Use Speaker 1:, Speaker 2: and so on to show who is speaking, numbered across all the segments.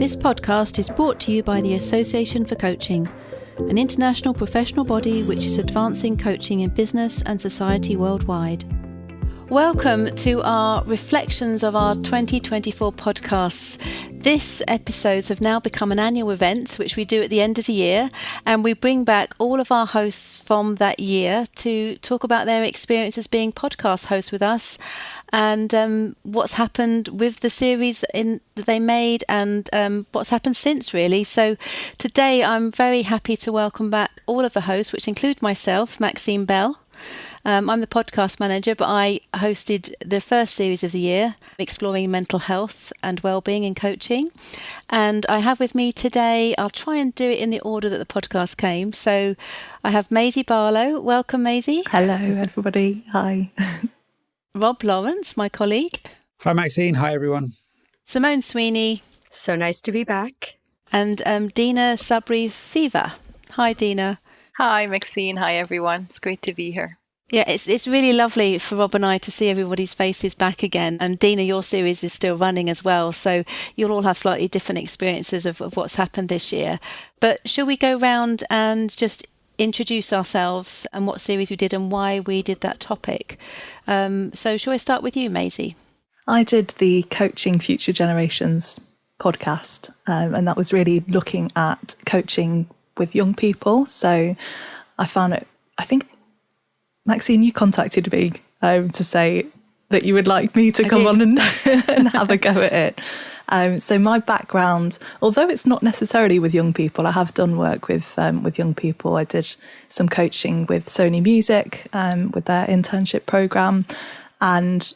Speaker 1: This podcast is brought to you by the Association for Coaching, an international professional body which is advancing coaching in business and society worldwide. Welcome to our reflections of our 2024 podcasts. This episodes have now become an annual event which we do at the end of the year, and we bring back all of our hosts from that year to talk about their experiences being podcast hosts with us and what's happened with the series that they made and what's happened since, really. So today I'm very happy to welcome back all of the hosts, which include myself, Maxine Bell. I'm the podcast manager, but I hosted the first series of the year, exploring mental health and well-being in coaching. And I have with me today, I'll try and do it in the order that the podcast came. So I have Maisie Barlow. Welcome, Maisie.
Speaker 2: Hello, everybody. Hi.
Speaker 1: Rob Lawrence, my colleague.
Speaker 3: Hi, Maxine. Hi, everyone.
Speaker 1: Simone Sweeney.
Speaker 4: So nice to be back.
Speaker 1: And Dina Sabri-Fever. Hi, Dina.
Speaker 5: Hi, Maxine. Hi, everyone. It's great to be here.
Speaker 1: Yeah, it's really lovely for Rob and I to see everybody's faces back again. And Dina, your series is still running as well, so you'll all have slightly different experiences of what's happened this year. But shall we go round and just introduce ourselves and what series we did and why we did that topic? So shall I start with you, Maisie?
Speaker 2: I did the Coaching Future Generations podcast, and that was really looking at coaching with young people. So I found it, I think, Maxine, you contacted me to say that you would like me to come on and have a go at it. So my background, although it's not necessarily with young people, I have done work with young people. I did some coaching with Sony Music with their internship program, and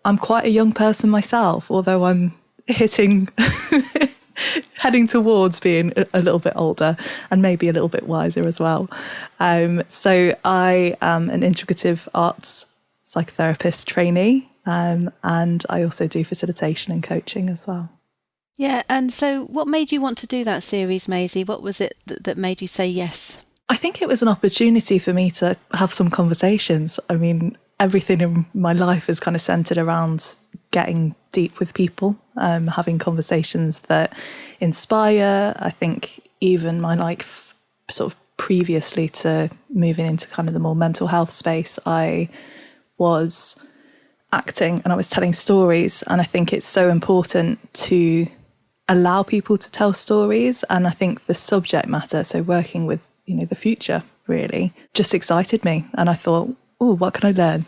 Speaker 2: I'm quite a young person myself, although I'm heading towards being a little bit older and maybe a little bit wiser as well. So I am an integrative arts psychotherapist trainee, and I also do facilitation and coaching as well.
Speaker 1: Yeah, and so what made you want to do that series, Maisie? What was it that made you say yes?
Speaker 2: I think it was an opportunity for me to have some conversations. I mean, everything in my life is kind of centered around getting deep with people, having conversations that inspire. I think even my life sort of previously to moving into kind of the more mental health space, I was acting and I was telling stories. And I think it's so important to allow people to tell stories. And I think the subject matter, so working with, the future really just excited me. And I thought, oh, what can I learn?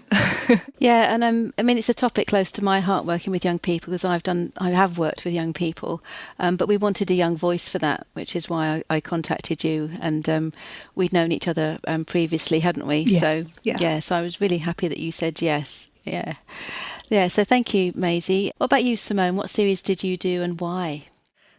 Speaker 1: Yeah, and I mean, it's a topic close to my heart, working with young people, because I have worked with young people, but we wanted a young voice for that, which is why I contacted you, and we'd known each other previously, hadn't we?
Speaker 2: Yes,
Speaker 1: So I was really happy that you said yes. Yeah. So thank you, Maisie. What about you, Simone? What series did you do and why?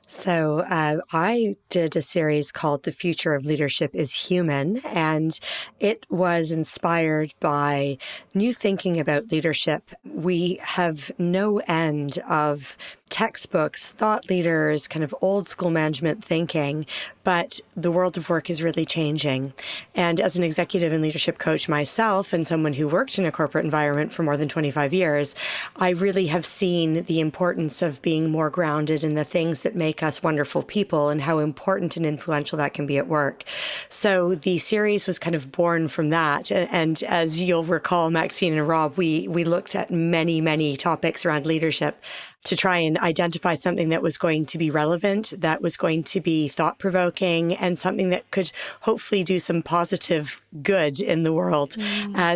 Speaker 4: So I did a series called The Future of Leadership is Human, and it was inspired by new thinking about leadership. We have no end of textbooks, thought leaders, kind of old school management thinking, but the world of work is really changing. And as an executive and leadership coach myself, and someone who worked in a corporate environment for more than 25 years, I really have seen the importance of being more grounded in the things that make us wonderful people and how important and influential that can be at work. So the series was kind of born from that. And as you'll recall, Maxine and Rob, we looked at many, many topics around leadership to try and identify something that was going to be relevant, that was going to be thought-provoking, and something that could hopefully do some positive good in the world.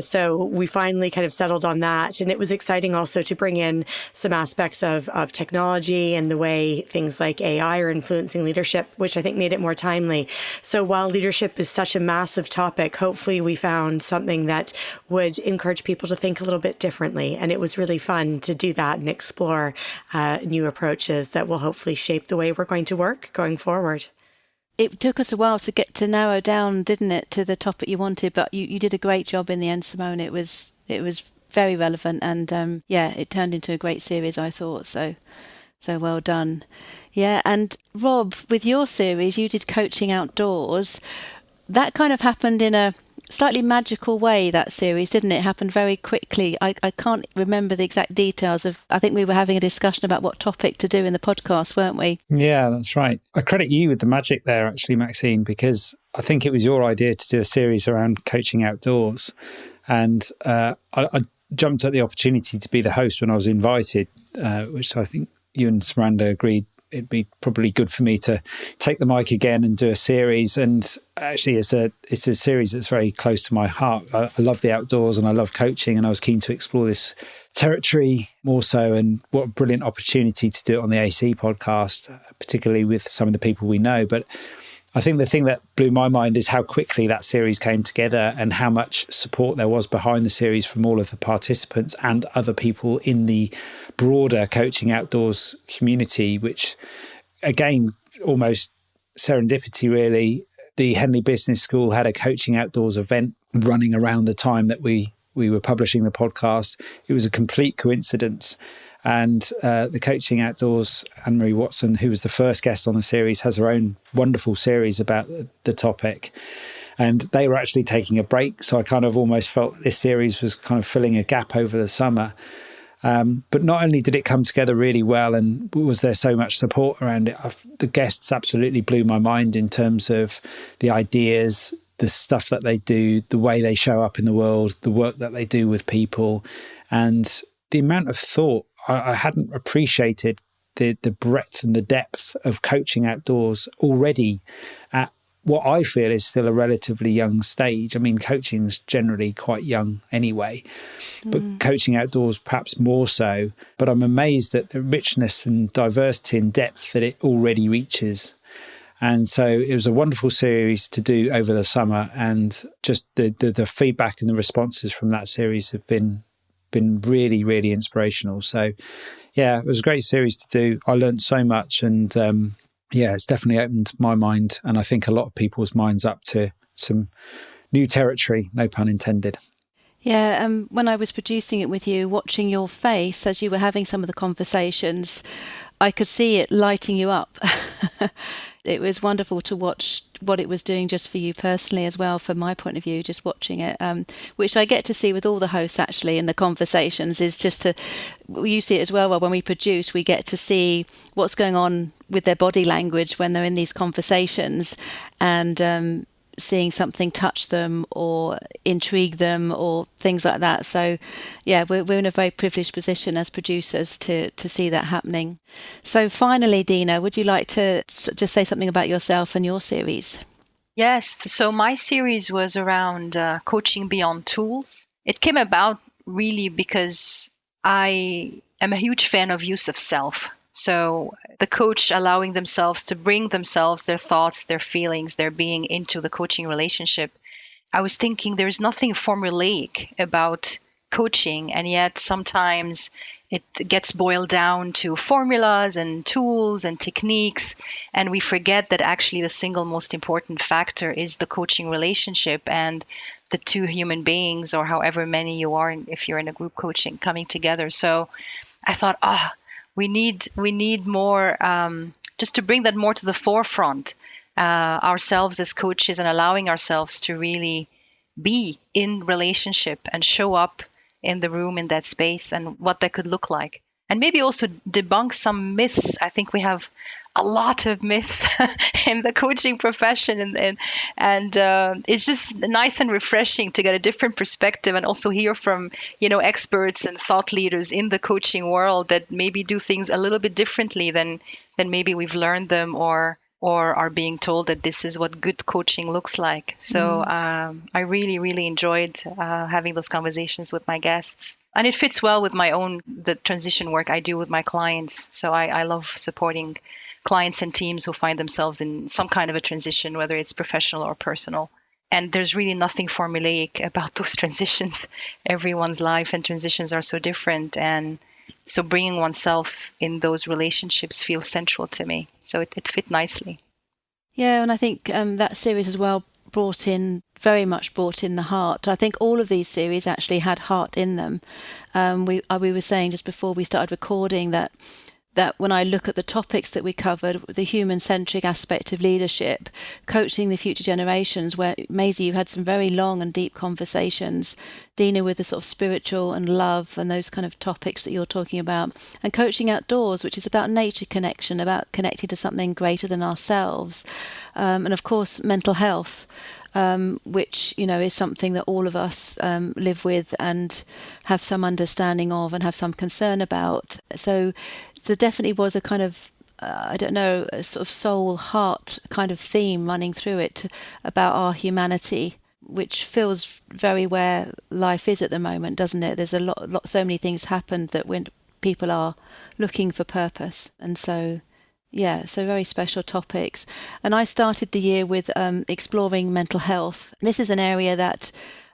Speaker 4: So we finally kind of settled on that. And it was exciting also to bring in some aspects of technology and the way things like AI are influencing leadership, which I think made it more timely. So while leadership is such a massive topic, hopefully we found something that would encourage people to think a little bit differently. And it was really fun to do that and explore new approaches that will hopefully shape the way we're going to work going forward.
Speaker 1: It took us a while to get to narrow down, didn't it, to the topic you wanted, but you did a great job in the end, Simone. It was very relevant, and it turned into a great series, I thought. So well done. Yeah, and Rob, with your series, you did coaching outdoors. That kind of happened in a slightly magical way, that series, didn't it? It happened very quickly. I can't remember the exact details of, I think we were having a discussion about what topic to do in the podcast, weren't we?
Speaker 3: Yeah, that's right. I credit you with the magic there, actually, Maxine, because I think it was your idea to do a series around coaching outdoors. And I jumped at the opportunity to be the host when I was invited, which I think you and Samantha agreed it'd be probably good for me to take the mic again and do a series. And actually, it's a series that's very close to my heart. I love the outdoors and I love coaching, and I was keen to explore this territory more so. And what a brilliant opportunity to do it on the AC podcast, particularly with some of the people we know. But I think the thing that blew my mind is how quickly that series came together and how much support there was behind the series from all of the participants and other people in the broader coaching outdoors community, which, again, almost serendipity, really. The Henley Business School had a coaching outdoors event running around the time that we were publishing the podcast. It was a complete coincidence. And the Coaching Outdoors, Anne-Marie Watson, who was the first guest on the series, has her own wonderful series about the topic. And they were actually taking a break. So I kind of almost felt this series was kind of filling a gap over the summer. But not only did it come together really well and was there so much support around it, the guests absolutely blew my mind in terms of the ideas, the stuff that they do, the way they show up in the world, the work that they do with people, and the amount of thought. I hadn't appreciated the breadth and the depth of coaching outdoors already at what I feel is still a relatively young stage. I mean, coaching is generally quite young anyway, but coaching outdoors perhaps more so. But I'm amazed at the richness and diversity and depth that it already reaches. And so it was a wonderful series to do over the summer, and just the feedback and the responses from that series have been really, really inspirational. So yeah, it was a great series to do. I learned so much, and it's definitely opened my mind, and I think a lot of people's minds up to some new territory, no pun intended.
Speaker 1: Yeah, when I was producing it with you, watching your face as you were having some of the conversations, I could see it lighting you up. It was wonderful to watch what it was doing just for you personally as well, from my point of view, just watching it, which I get to see with all the hosts actually in the conversations, is just you see it as well, when we produce, we get to see what's going on with their body language when they're in these conversations, and seeing something touch them or intrigue them or things like that. So yeah, we're in a very privileged position as producers to see that happening. So finally, Dina, would you like to just say something about yourself and your series?
Speaker 5: Yes. So my series was around coaching beyond tools. It came about really because I am a huge fan of use of self. So the coach allowing themselves to bring themselves, their thoughts, their feelings, their being into the coaching relationship. I was thinking there's nothing formulaic about coaching, and yet sometimes it gets boiled down to formulas and tools and techniques, and we forget that actually the single most important factor is the coaching relationship and the two human beings, or however many you are if you're in a group coaching, coming together. So I thought, we need more, just to bring that more to the forefront, ourselves as coaches, and allowing ourselves to really be in relationship and show up in the room, in that space, and what that could look like. And maybe also debunk some myths. I think we have a lot of myths in the coaching profession, and it's just nice and refreshing to get a different perspective, and also hear from experts and thought leaders in the coaching world that maybe do things a little bit differently than maybe we've learned them, or are being told that this is what good coaching looks like. So I really, really enjoyed having those conversations with my guests. And it fits well with the transition work I do with my clients. So I love supporting clients and teams who find themselves in some kind of a transition, whether it's professional or personal. And there's really nothing formulaic about those transitions. Everyone's life and transitions are so different. And so bringing oneself in those relationships feels central to me. So it fit nicely.
Speaker 1: Yeah, and I think that series as well very much brought in the heart. I think all of these series actually had heart in them. We were saying just before we started recording that that when I look at the topics that we covered, the human-centric aspect of leadership, coaching the future generations, where Maisie, you had some very long and deep conversations, Dina with the sort of spiritual and love and those kind of topics that you're talking about, and coaching outdoors, which is about nature connection, about connecting to something greater than ourselves, and of course mental health. Which, is something that all of us live with and have some understanding of and have some concern about. So there definitely was a kind of, a sort of soul, heart kind of theme running through it about our humanity, which feels very where life is at the moment, doesn't it? There's so many things happened that when people are looking for purpose. And so... yeah, so very special topics. And I started the year with exploring mental health. This is an area that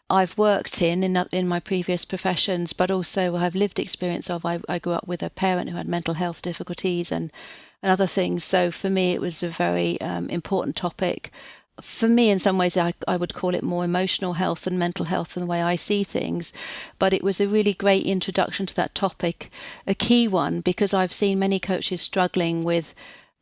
Speaker 1: I've worked in my previous professions, but also I've lived experience of. I grew up with a parent who had mental health difficulties and other things. So for me, it was a very important topic. For me, in some ways, I would call it more emotional health than mental health in the way I see things. But it was a really great introduction to that topic, a key one, because I've seen many coaches struggling with,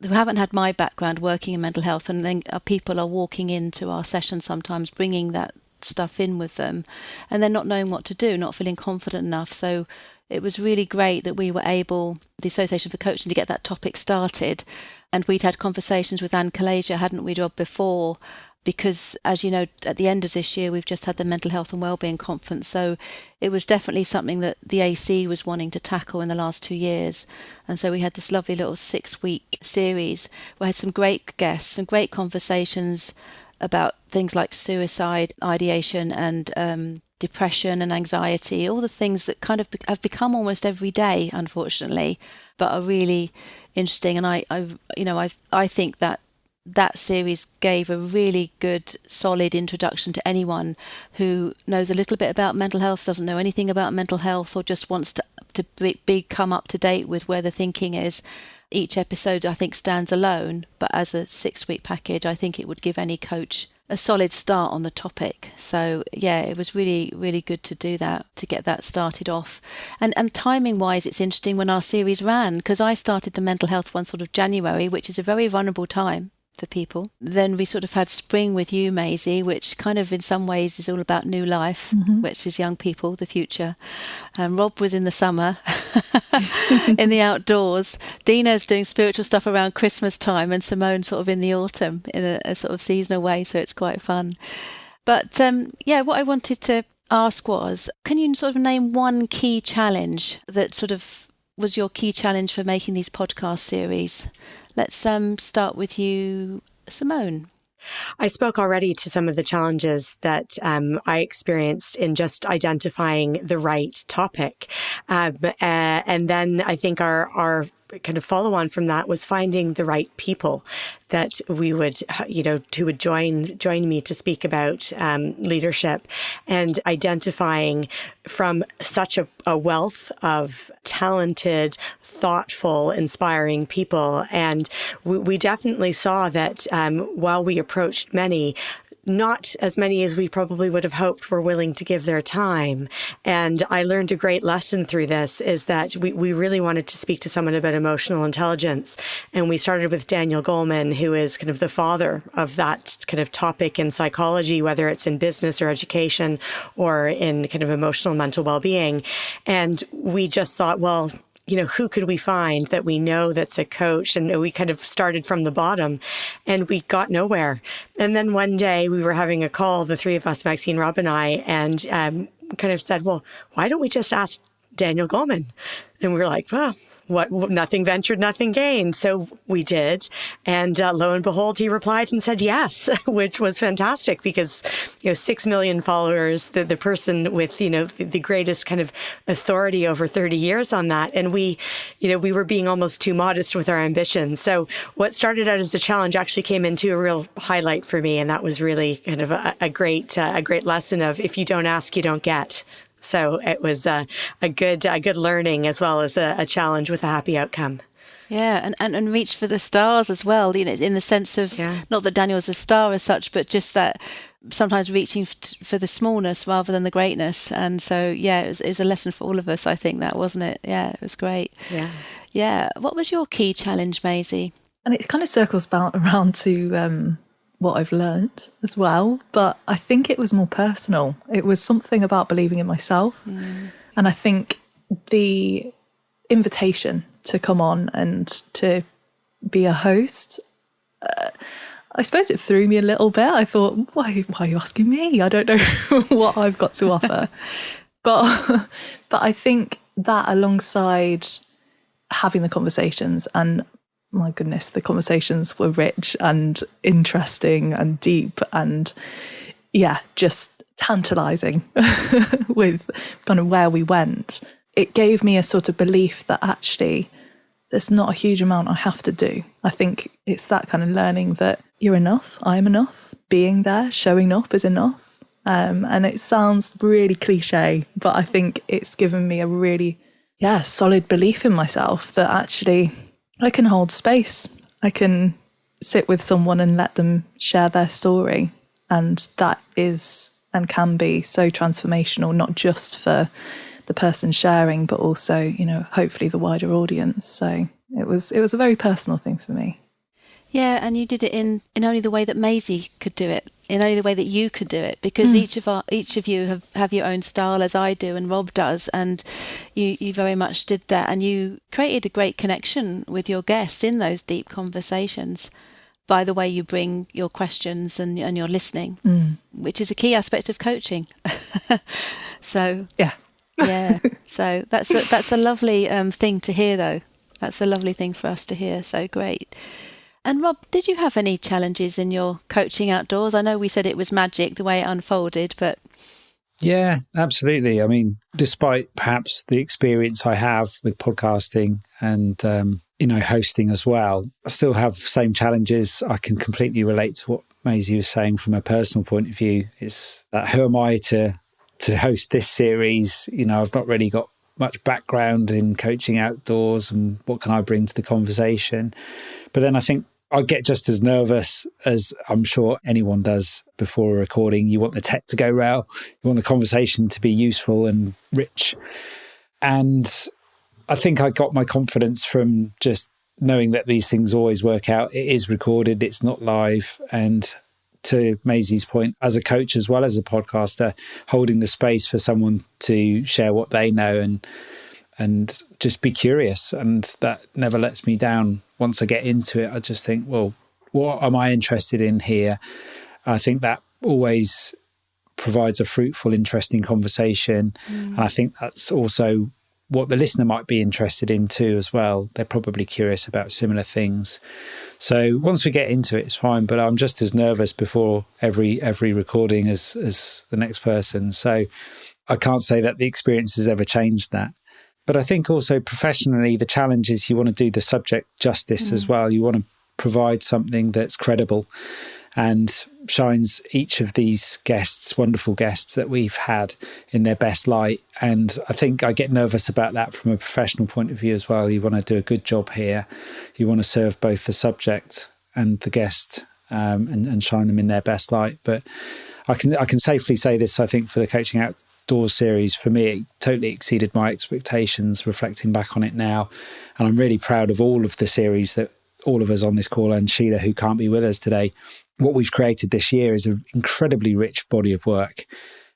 Speaker 1: who haven't had my background working in mental health, and then people are walking into our sessions sometimes bringing that stuff in with them, and then not knowing what to do, not feeling confident enough. So it was really great that we were able, the Association for Coaching, to get that topic started. And we'd had conversations with Anne Kalasia, hadn't we, Rob, before? Because, as you know, at the end of this year, we've just had the Mental Health and Wellbeing Conference. So it was definitely something that the AC was wanting to tackle in the last 2 years. And so we had this lovely little 6-week series. We had some great guests, some great conversations about things like suicide, ideation and depression and anxiety, all the things that kind of have become almost every day, unfortunately, but are really interesting. And I think that series gave a really good, solid introduction to anyone who knows a little bit about mental health, doesn't know anything about mental health, or just wants to become up to date with where the thinking is. Each episode, I think, stands alone, but as a 6-week package, I think it would give any coach a solid start on the topic. So yeah, it was really, really good to do that, to get that started off. And timing wise, it's interesting when our series ran, because I started the mental health one sort of January, which is a very vulnerable time for people. Then we sort of had spring with you, Maisie, which kind of in some ways is all about new life, which is young people, the future. Rob was in the summer, in the outdoors. Dina's doing spiritual stuff around Christmas time, and Simone sort of in the autumn in a sort of seasonal way, so it's quite fun. But what I wanted to ask was, can you sort of name one key challenge that sort of was your key challenge for making these podcast series? Let's start with you, Simone.
Speaker 4: I spoke already to some of the challenges that I experienced in just identifying the right topic. And then I think our kind of follow on from that was finding the right people that we would, who would join me to speak about leadership, and identifying from such a wealth of talented, thoughtful, inspiring people. And we definitely saw that while we approached many, not as many as we probably would have hoped were willing to give their time. And I learned a great lesson through this, is that we really wanted to speak to someone about emotional intelligence. And we started with Daniel Goleman, who is kind of the father of that kind of topic in psychology, whether it's in business or education or in kind of emotional mental well-being. And we just thought, well, who could we find that we know that's a coach? And we kind of started from the bottom, and we got nowhere. And then one day we were having a call, the three of us, Maxine, Rob, and I, and kind of said, well, why don't we just ask Daniel Goleman? And we were like, well, nothing ventured, nothing gained. So we did. And lo and behold, he replied and said yes, which was fantastic because, 6 million followers, the person with, the greatest kind of authority over 30 years on that. And we were being almost too modest with our ambitions. So what started out as a challenge actually came into a real highlight for me. And that was really kind of a great lesson of, if you don't ask, you don't get. So it was a good learning, as well as a challenge with a happy outcome.
Speaker 1: Yeah, and reach for the stars as well, in the sense of, not that Daniel's a star as such, but just that sometimes reaching for the smallness rather than the greatness. And so, it was a lesson for all of us, I think, that, wasn't it? Yeah, it was great. Yeah. What was your key challenge, Maisie?
Speaker 2: And it kind of circles around to what I've learned as well. But I think it was more personal. It was something about believing in myself. And I think the invitation to come on and to be a host, I suppose it threw me a little bit. I thought, why are you asking me? I don't know what I've got to offer. But I think that alongside having the conversations, and my goodness, the conversations were rich and interesting and deep and just tantalizing with kind of where we went. It gave me a sort of belief that actually there's not a huge amount I have to do. I think it's that kind of learning that you're enough, I'm enough, being there, showing up is enough. And it sounds really cliche, but I think it's given me a really, solid belief in myself that actually I can hold space. I can sit with someone and let them share their story. And that is and can be so transformational, not just for the person sharing, but also, hopefully the wider audience. So it was a very personal thing for me.
Speaker 1: Yeah, and you did it in only the way that Maisie could do it, in only the way that you could do it, because each of you have your own style, as I do and Rob does, and you very much did that, and you created a great connection with your guests in those deep conversations by the way you bring your questions and your listening, which is a key aspect of coaching. So so that's a lovely thing to hear, though. That's a lovely thing for us to hear. So great. And Rob, did you have any challenges in your coaching outdoors? I know we said it was magic the way it unfolded, but...
Speaker 3: Yeah, absolutely. I mean, despite perhaps the experience I have with podcasting and, hosting as well, I still have the same challenges. I can completely relate to what Maisie was saying from a personal point of view. It's that who am I to host this series? I've not really got much background in coaching outdoors, and what can I bring to the conversation? But then I think I get just as nervous as I'm sure anyone does before a recording. You want the tech to go well. You want the conversation to be useful and rich. And I think I got my confidence from just knowing that these things always work out. It is recorded, it's not live. And to Maisie's point, as a coach as well as a podcaster, holding the space for someone to share what they know and just be curious. And that never lets me down. Once I get into it, I just think, well, what am I interested in here? I think that always provides a fruitful, interesting conversation. And I think that's also what the listener might be interested in too as well. They're probably curious about similar things. So once we get into it, it's fine. But I'm just as nervous before every recording as the next person. So I can't say that the experience has ever changed that. But I think also professionally, the challenge is you want to do the subject justice as well. You want to provide something that's credible and shines each of these guests, wonderful guests that we've had, in their best light. And I think I get nervous about that from a professional point of view as well. You want to do a good job here. You want to serve both the subject and the guest and shine them in their best light. But I can safely say this, I think, for the Coaching Outdoors series, for me, it totally exceeded my expectations, reflecting back on it now. And I'm really proud of all of the series that all of us on this call, and Sheila, who can't be with us today. What we've created this year is an incredibly rich body of work.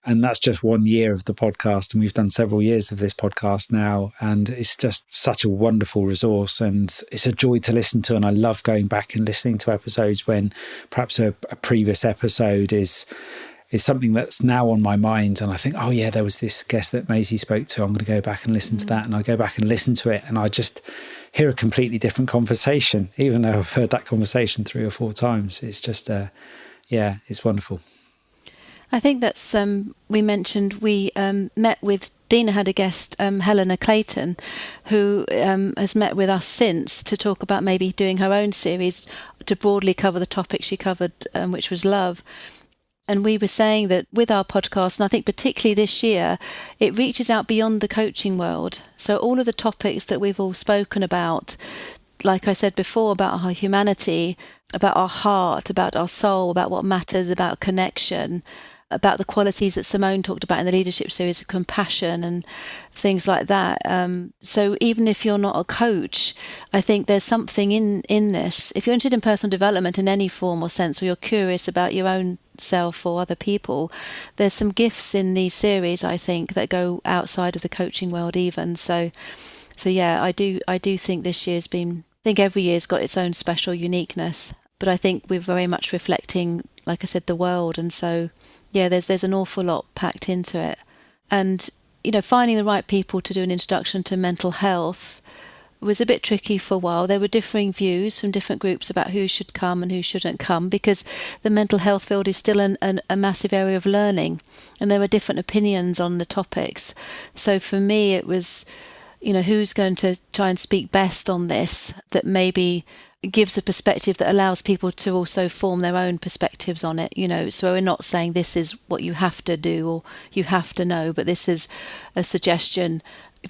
Speaker 3: And that's just 1 year of the podcast. And we've done several years of this podcast now. And it's just such a wonderful resource. And it's a joy to listen to. And I love going back and listening to episodes when perhaps a previous episode is something that's now on my mind. And I think, oh yeah, there was this guest that Maisie spoke to. I'm going to go back and listen to that. And I go back and listen to it. And I just hear a completely different conversation, even though I've heard that conversation 3 or 4 times. It's just, it's wonderful.
Speaker 1: I think that's, we mentioned, we met with, Dina had a guest, Helena Clayton, who has met with us since to talk about maybe doing her own series to broadly cover the topic she covered, which was love. And we were saying that with our podcast, and I think particularly this year, it reaches out beyond the coaching world. So all of the topics that we've all spoken about, like I said before, about our humanity, about our heart, about our soul, about what matters, about connection, about the qualities that Simone talked about in the leadership series of compassion and things like that. So even if you're not a coach, I think there's something in this. If you're interested in personal development in any form or sense, or you're curious about your own self or other people, there's some gifts in these series, I think, that go outside of the coaching world even. So yeah, I do think this year's been, I think every year's got its own special uniqueness, but I think we're very much reflecting, like I said, the world. And so yeah, there's an awful lot packed into it. And finding the right people to do an introduction to mental health was a bit tricky for a while. There were differing views from different groups about who should come and who shouldn't come, because the mental health field is still a massive area of learning, and there were different opinions on the topics. So for me, it was, who's going to try and speak best on this, that maybe gives a perspective that allows people to also form their own perspectives on it. So we're not saying this is what you have to do or you have to know, but this is a suggestion.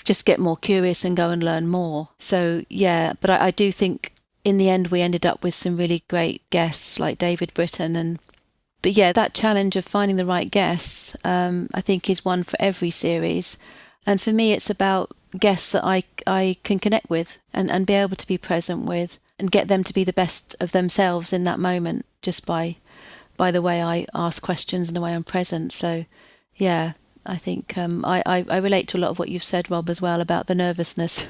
Speaker 1: Just get more curious and go and learn more. So yeah, but I do think in the end we ended up with some really great guests like David Britton. But yeah, that challenge of finding the right guests, I think, is one for every series. And for me, it's about guests that I can connect with and be able to be present with, and get them to be the best of themselves in that moment, just by the way I ask questions and the way I'm present. So yeah, I think I relate to a lot of what you've said, Rob, as well, about the nervousness.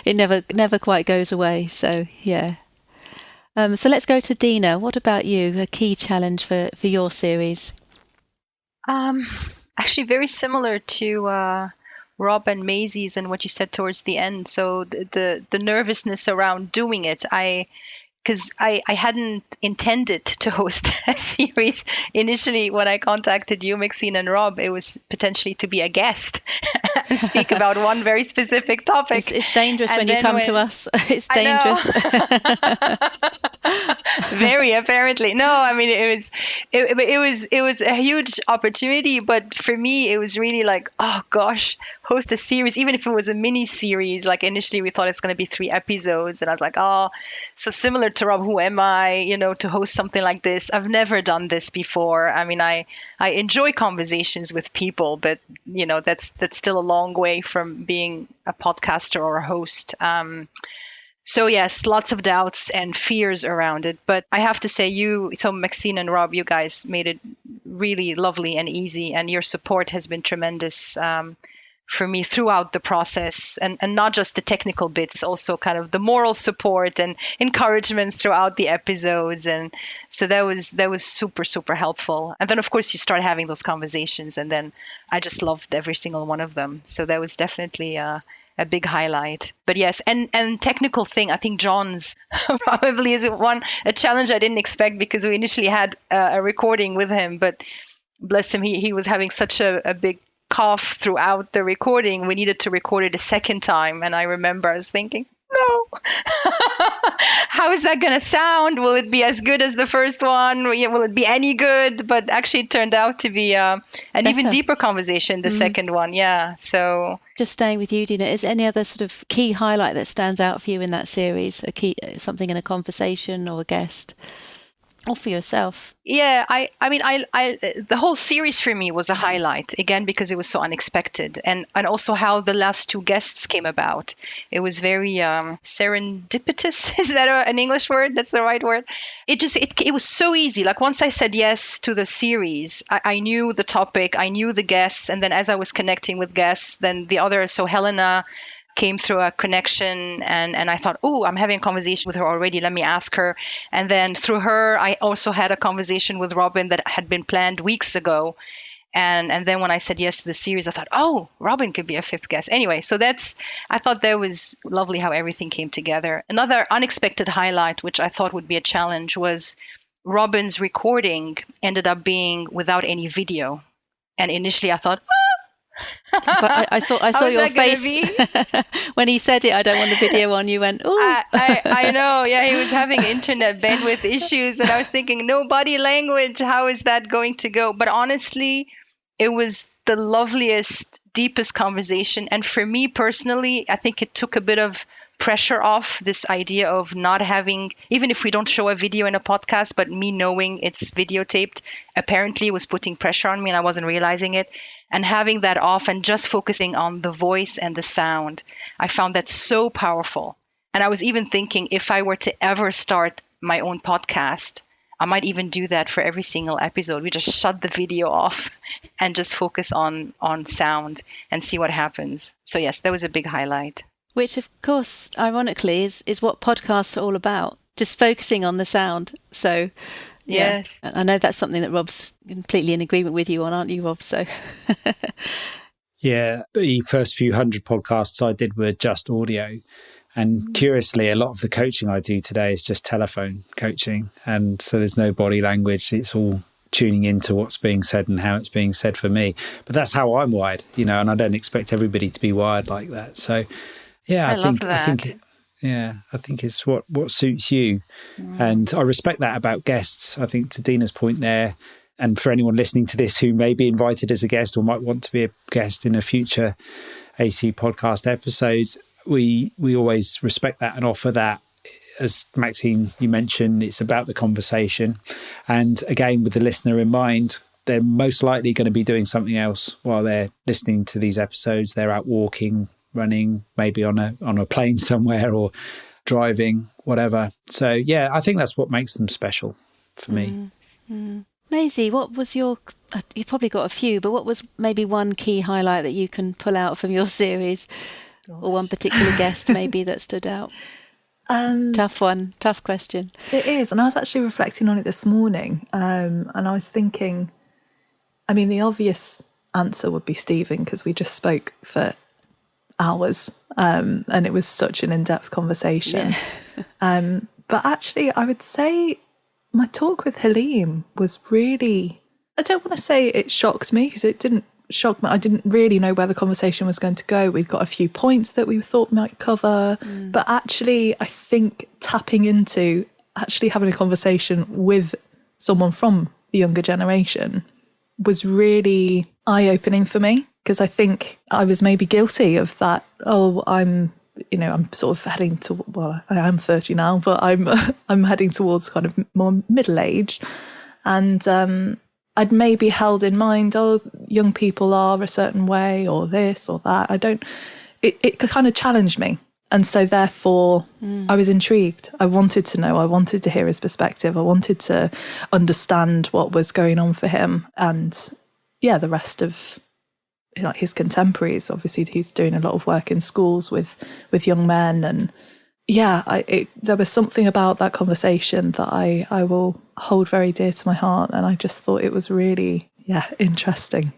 Speaker 1: It never quite goes away. So yeah. So let's go to Dina. What about you? A key challenge for your series?
Speaker 5: Actually, very similar to Rob and Maisie's and what you said towards the end. So the nervousness around doing it, because I hadn't intended to host a series initially. When I contacted you, Maxine and Rob, it was potentially to be a guest and speak about one very specific topic.
Speaker 1: It's dangerous when you come to us. It's dangerous.
Speaker 5: Very, apparently. No, I mean, it was a huge opportunity, but for me, it was really like, oh gosh, host a series, even if it was a mini series. Like initially we thought it's going to be 3 episodes, and I was like, oh, so similar to Rob, who am I, to host something like this? I've never done this before. I mean, I enjoy conversations with people, but that's still a long way from being a podcaster or a host. So yes, lots of doubts and fears around it. But I have to say, so Maxine and Rob, you guys made it really lovely and easy, and your support has been tremendous for me throughout the process, and not just the technical bits, also kind of the moral support and encouragement throughout the episodes. And so that was super, super helpful. And then of course you start having those conversations, and then I just loved every single one of them. So that was definitely a big highlight. But yes, and technical thing, I think John's probably is a challenge I didn't expect, because we initially had a recording with him, but bless him, he was having such a big cough throughout the recording. We needed to record it a second time, and I remember I was thinking, no, how is that going to sound? Will it be as good as the first one? Will it be any good? But actually it turned out to be an even deeper conversation, the second one. Yeah. So
Speaker 1: just staying with you, Dina, is any other sort of key highlight that stands out for you in that series? Something in a conversation or a guest? Or for yourself?
Speaker 5: Yeah, I mean, the whole series for me was a highlight, again, because it was so unexpected, and also how the last 2 guests came about. It was very serendipitous. Is that an English word? That's the right word. It was so easy. Like once I said yes to the series, I knew the topic, I knew the guests, and then as I was connecting with guests, then the other, so Helena came through a connection, and I thought, oh, I'm having a conversation with her already, let me ask her. And then through her, I also had a conversation with Robin that had been planned weeks ago. And then when I said yes to the series, I thought, oh, Robin could be a 5th guest. Anyway, so I thought that was lovely how everything came together. Another unexpected highlight, which I thought would be a challenge, was Robin's recording ended up being without any video. And initially I thought,
Speaker 1: so I saw your face when he said it. I don't want the video on. You went, oh.
Speaker 5: I know. Yeah, he was having internet bandwidth issues, and I was thinking, no body language. How is that going to go? But honestly, it was the loveliest, deepest conversation. And for me personally, I think it took a bit of pressure off, this idea of not having, even if we don't show a video in a podcast, but me knowing it's videotaped apparently was putting pressure on me and I wasn't realizing it. And having that off and just focusing on the voice and the sound, I found that so powerful. And I was even thinking, if I were to ever start my own podcast, I might even do that for every single episode. We just shut the video off and just focus on sound and see what happens. So yes, that was a big highlight.
Speaker 1: Which, of course, ironically, is what podcasts are all about, just focusing on the sound. So, yeah,
Speaker 5: yes.
Speaker 1: I know that's something that Rob's completely in agreement with you on, aren't you, Rob? So,
Speaker 3: yeah, the first few 100 podcasts I did were just audio. And curiously, a lot of the coaching I do today is just telephone coaching. And so there's no body language. It's all tuning into what's being said and how it's being said for me. But that's how I'm wired, and I don't expect everybody to be wired like that. So, yeah, I think it's what suits you. And I respect that about guests. I think to Dina's point there, and for anyone listening to this who may be invited as a guest or might want to be a guest in a future AC podcast episodes, we always respect that and offer that. As Maxine, you mentioned, it's about the conversation. And again, with the listener in mind, they're most likely going to be doing something else while they're listening to these episodes. They're out walking, running, maybe on a plane somewhere or driving, whatever. So, yeah, I think that's what makes them special for me.
Speaker 1: Maisie, what was you probably got a few, but what was maybe one key highlight that you can pull out from your series? Or one particular guest maybe that stood out? Tough question.
Speaker 2: It is. And I was actually reflecting on it this morning. And I was thinking, I mean, the obvious answer would be Stephen, because we just spoke for hours. And it was such an in-depth conversation. Yeah. But actually, I would say my talk with Halim was really, I don't want to say it shocked me, because it didn't shock me. I didn't really know where the conversation was going to go. We'd got a few points that we thought might cover, but actually I think tapping into actually having a conversation with someone from the younger generation was really eye-opening for me, because I think I was maybe guilty of that. I'm sort of heading to, well, I am 30 now, but I'm heading towards kind of more middle-aged, and I'd maybe held in mind, young people are a certain way or this or that. It kind of challenged me. And so therefore I was intrigued. I wanted to know, I wanted to hear his perspective. I wanted to understand what was going on for him. And yeah, the rest of his contemporaries, obviously he's doing a lot of work in schools with young men. And yeah, there was something about that conversation that I will hold very dear to my heart. And I just thought it was really, interesting.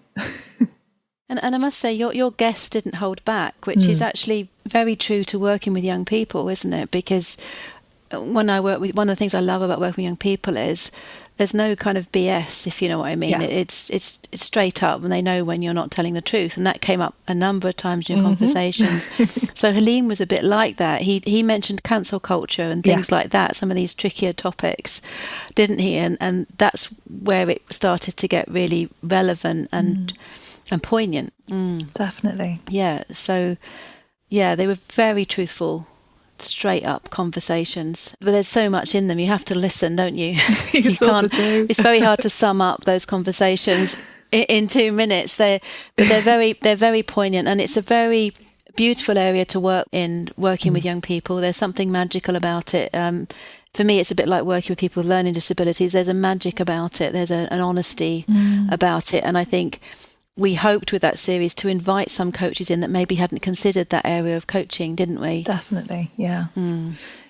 Speaker 1: And I must say, your guest didn't hold back, which is actually very true to working with young people, isn't it? Because when I work with, one of the things I love about working with young people is there's no kind of BS, if you know what I mean. Yeah. It's straight up, and they know when you're not telling the truth. And that came up a number of times in conversations. So Halim was a bit like that. He mentioned cancel culture and things like that, some of these trickier topics, didn't he? And that's where it started to get really relevant and poignant.
Speaker 2: Definitely.
Speaker 1: Yeah. So, yeah, they were very truthful, straight up conversations. But there's so much in them. You have to listen, don't you? You can't. It's very hard to sum up those conversations in 2 minutes. They're very poignant, and it's a very beautiful area to work in. Working with young people, there's something magical about it. For me, it's a bit like working with people with learning disabilities. There's a magic about it. There's an honesty about it, and I think we hoped with that series to invite some coaches in that maybe hadn't considered that area of coaching, didn't we?
Speaker 2: Definitely, yeah.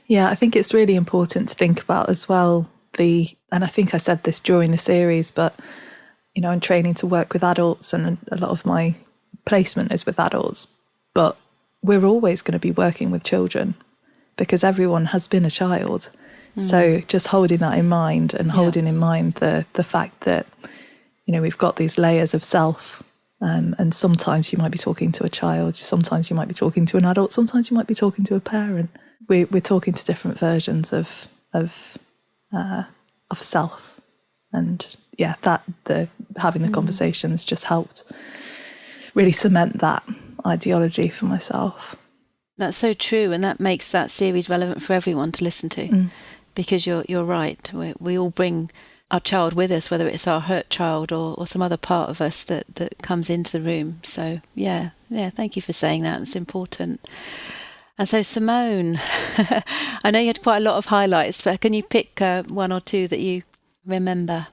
Speaker 2: Yeah, I think it's really important to think about as well and I think I said this during the series, but, I'm training to work with adults and a lot of my placement is with adults, but we're always going to be working with children because everyone has been a child. So just holding that in mind and holding in mind the fact that we've got these layers of self, and sometimes you might be talking to a child, sometimes you might be talking to an adult, sometimes you might be talking to a parent. We're talking to different versions of self, and having the conversations just helped really cement that ideology for myself.
Speaker 1: That's so true, and that makes that series relevant for everyone to listen to, because you're right. We all bring our child with us, whether it's our hurt child or some other part of us that comes into the room. So yeah, thank you for saying that. It's important. And so Simone, I know you had quite a lot of highlights, but can you pick one or two that you remember?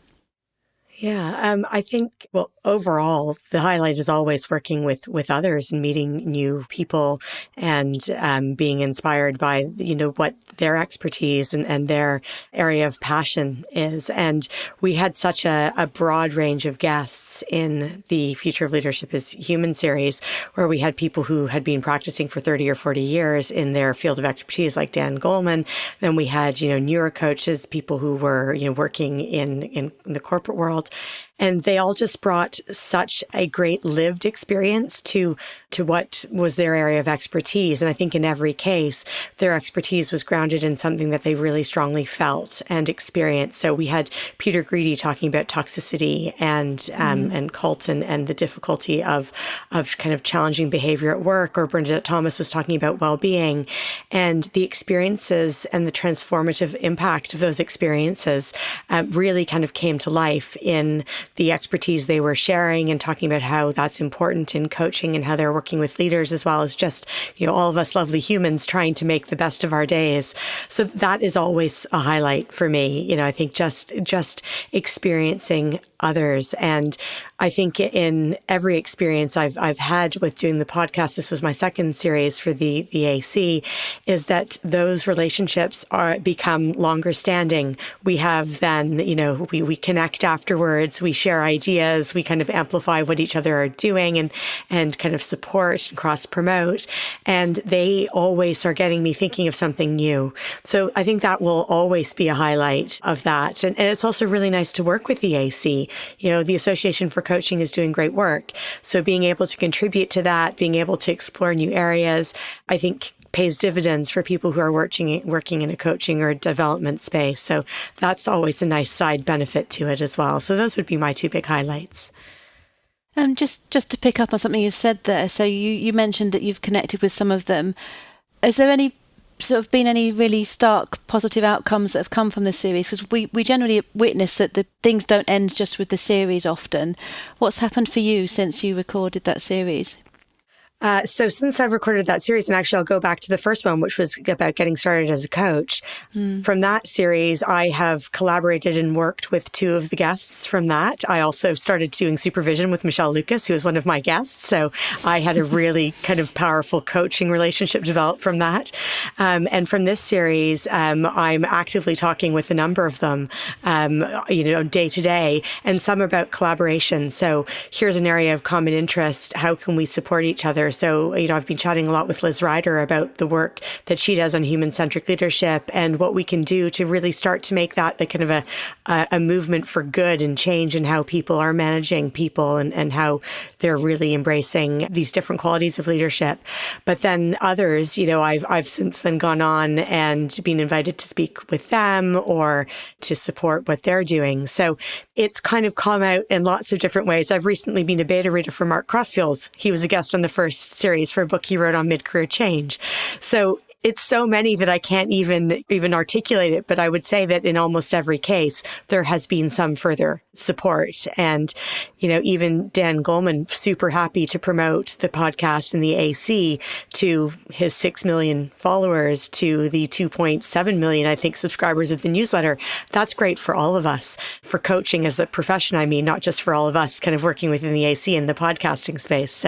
Speaker 4: Yeah, I think, well, overall, the highlight is always working with others and meeting new people and being inspired by, what their expertise and their area of passion is. And we had such a broad range of guests in the Future of Leadership is Human series, where we had people who had been practicing for 30 or 40 years in their field of expertise, like Dan Goleman. Then we had, neurocoaches, people who were, working in the corporate world. And they all just brought such a great lived experience to what was their area of expertise. And I think in every case, their expertise was grounded in something that they really strongly felt and experienced. So we had Peter Greedy talking about toxicity and cult and the difficulty of kind of challenging behavior at work, or Bernadette Thomas was talking about well-being, and the experiences and the transformative impact of those experiences really kind of came to life in the expertise they were sharing and talking about how that's important in coaching and how they're working with leaders, as well as just, all of us lovely humans trying to make the best of our days. So that is always a highlight for me. I think just experiencing others. And I think in every experience I've had with doing the podcast, this was my second series for the AC, is that those relationships become longer standing. We have then, we connect afterwards, we share ideas, we kind of amplify what each other are doing and kind of support and cross promote. And they always are getting me thinking of something new. So I think that will always be a highlight of that. And it's also really nice to work with the AC. The Association for Coaching is doing great work. So being able to contribute to that, being able to explore new areas, I think pays dividends for people who are working in a coaching or development space. So that's always a nice side benefit to it as well. So those would be my two big highlights.
Speaker 1: Just to pick up on something you've said there, so you mentioned that you've connected with some of them. Is there any sort of been any really stark positive outcomes that have come from the series? Because we generally witness that the things don't end just with the series often. What's happened for you since you recorded that series?
Speaker 4: So since I've recorded that series, and actually I'll go back to the first one, which was about getting started as a coach. From that series, I have collaborated and worked with two of the guests from that. I also started doing supervision with Michelle Lucas, who was one of my guests. So I had a really kind of powerful coaching relationship developed from that. And from this series, I'm actively talking with a number of them, day to day, and some about collaboration. So here's an area of common interest. How can we support each other? So, I've been chatting a lot with Liz Ryder about the work that she does on human-centric leadership and what we can do to really start to make that a kind of a movement for good and change in how people are managing people and how they're really embracing these different qualities of leadership. But then others, I've since then gone on and been invited to speak with them or to support what they're doing. So it's kind of come out in lots of different ways. I've recently been a beta reader for Mark Crossfield. He was a guest on the first series for a book he wrote on mid-career change. So it's so many that I can't even articulate it, but I would say that in almost every case, there has been some further support. And, even Dan Goleman, super happy to promote the podcast and the AC to his 6 million followers, to the 2.7 million, I think, subscribers of the newsletter. That's great for all of us, for coaching as a profession, I mean, not just for all of us kind of working within the AC and the podcasting space.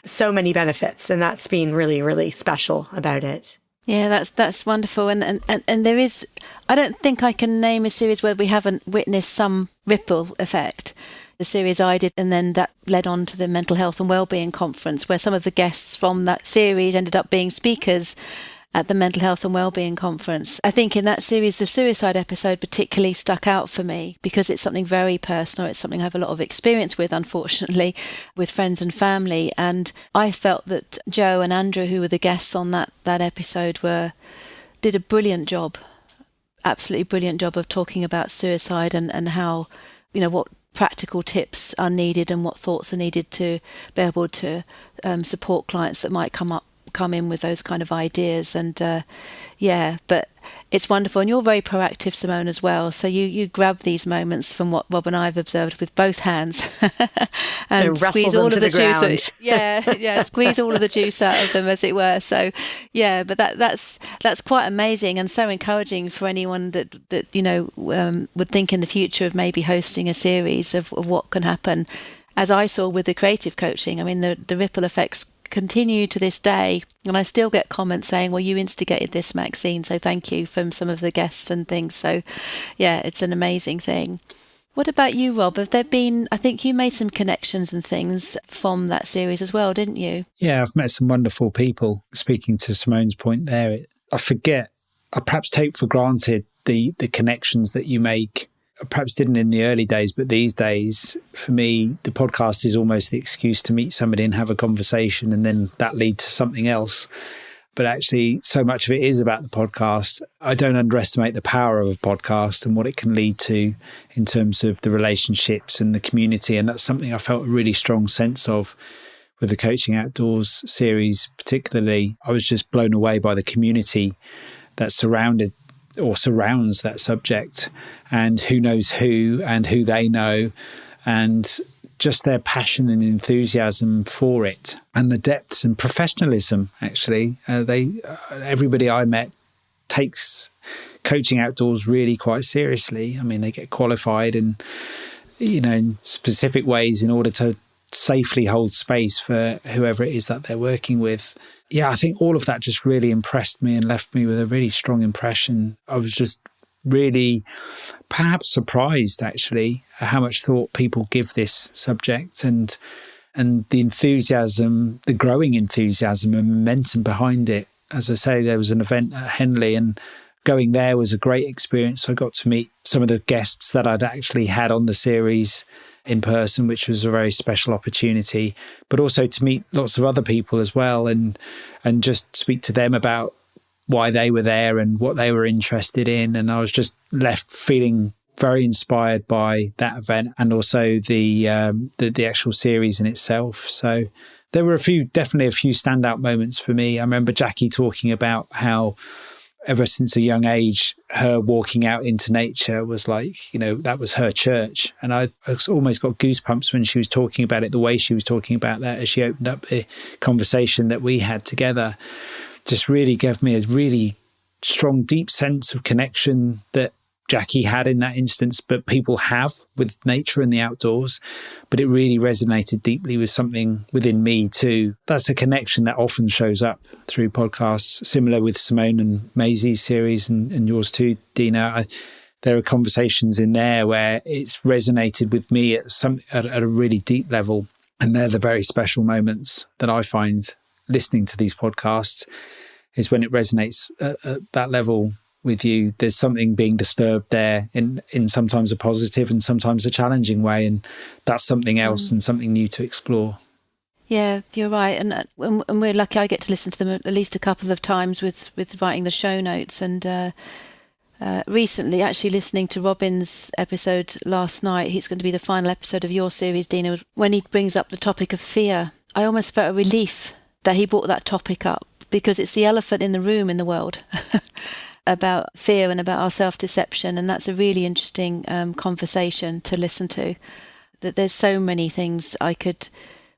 Speaker 4: So many benefits. And that's been really, really special about it.
Speaker 1: Yeah, that's wonderful. And there is, I don't think I can name a series where we haven't witnessed some ripple effect. The series I did, and then that led on to the Mental Health and Wellbeing Conference, where some of the guests from that series ended up being speakers at the Mental Health and Wellbeing Conference. I think in that series, the suicide episode particularly stuck out for me because it's something very personal. It's something I have a lot of experience with, unfortunately, with friends and family. And I felt that Joe and Andrew, who were the guests on that episode, did a brilliant job, absolutely brilliant job of talking about suicide and how, what practical tips are needed and what thoughts are needed to be able to support clients that might come come in with those kind of ideas. And but it's wonderful. And you're very proactive, Simone, as well. So you grab these moments from what Rob and I have observed with both hands and squeeze all of the juice. Squeeze all of the juice out of them, as it were. So, but that's quite amazing and so encouraging for anyone that would think in the future of maybe hosting a series of what can happen. As I saw with the creative coaching, I mean, the ripple effects continue to this day, and I still get comments saying, well, you instigated this, Maxine, so thank you, from some of the guests and things. So it's an amazing thing. What about you, Rob? Have there been, I think you made some connections and things from that series as well, didn't you?
Speaker 3: Yeah, I've met some wonderful people. Speaking to Simone's point there, I perhaps take for granted the connections that you make. I perhaps didn't in the early days, but these days, for me, the podcast is almost the excuse to meet somebody and have a conversation, and then that leads to something else. But actually, so much of it is about the podcast. I don't underestimate the power of a podcast and what it can lead to in terms of the relationships and the community. And that's something I felt a really strong sense of with the Coaching Outdoors series, particularly. I was just blown away by the community that surrounds that subject, and who knows who and who they know, and just their passion and enthusiasm for it, and the depths and professionalism. Actually, everybody I met takes Coaching Outdoors really quite seriously. I mean, they get qualified in specific ways in order to safely hold space for whoever it is that they're working with. Yeah, I think all of that just really impressed me and left me with a really strong impression. I was just really perhaps surprised, actually, at how much thought people give this subject, and the enthusiasm, the growing enthusiasm and momentum behind it. As I say, there was an event at Henley, and going there was a great experience. I got to meet some of the guests that I'd actually had on the series in person, which was a very special opportunity, but also to meet lots of other people as well, and just speak to them about why they were there and what they were interested in. And I was just left feeling very inspired by that event, and also the actual series in itself. So there were definitely a few standout moments for me. I remember Jackie talking about how ever since a young age, her walking out into nature was like, that was her church. And I almost got goosebumps when she was talking about it, the way she was talking about that as she opened up the conversation that we had together. Just really gave me a really strong, deep sense of connection that Jackie had in that instance, but people have with nature and the outdoors. But it really resonated deeply with something within me too. That's a connection that often shows up through podcasts, similar with Simone and Maisie's series and yours too, Dina. There are conversations in there where it's resonated with me at a really deep level. And they're the very special moments that I find listening to these podcasts, is when it resonates at that level with you. There's something being disturbed there in sometimes a positive and sometimes a challenging way. And that's something else and something new to explore.
Speaker 1: Yeah, you're right. And we're lucky I get to listen to them at least a couple of times with writing the show notes. And recently, actually listening to Robin's episode last night, he's going to be the final episode of your series, Dina, when he brings up the topic of fear. I almost felt a relief that he brought that topic up, because it's the elephant in the room in the world. About fear and about our self-deception, and that's a really interesting conversation to listen to. That there's so many things I could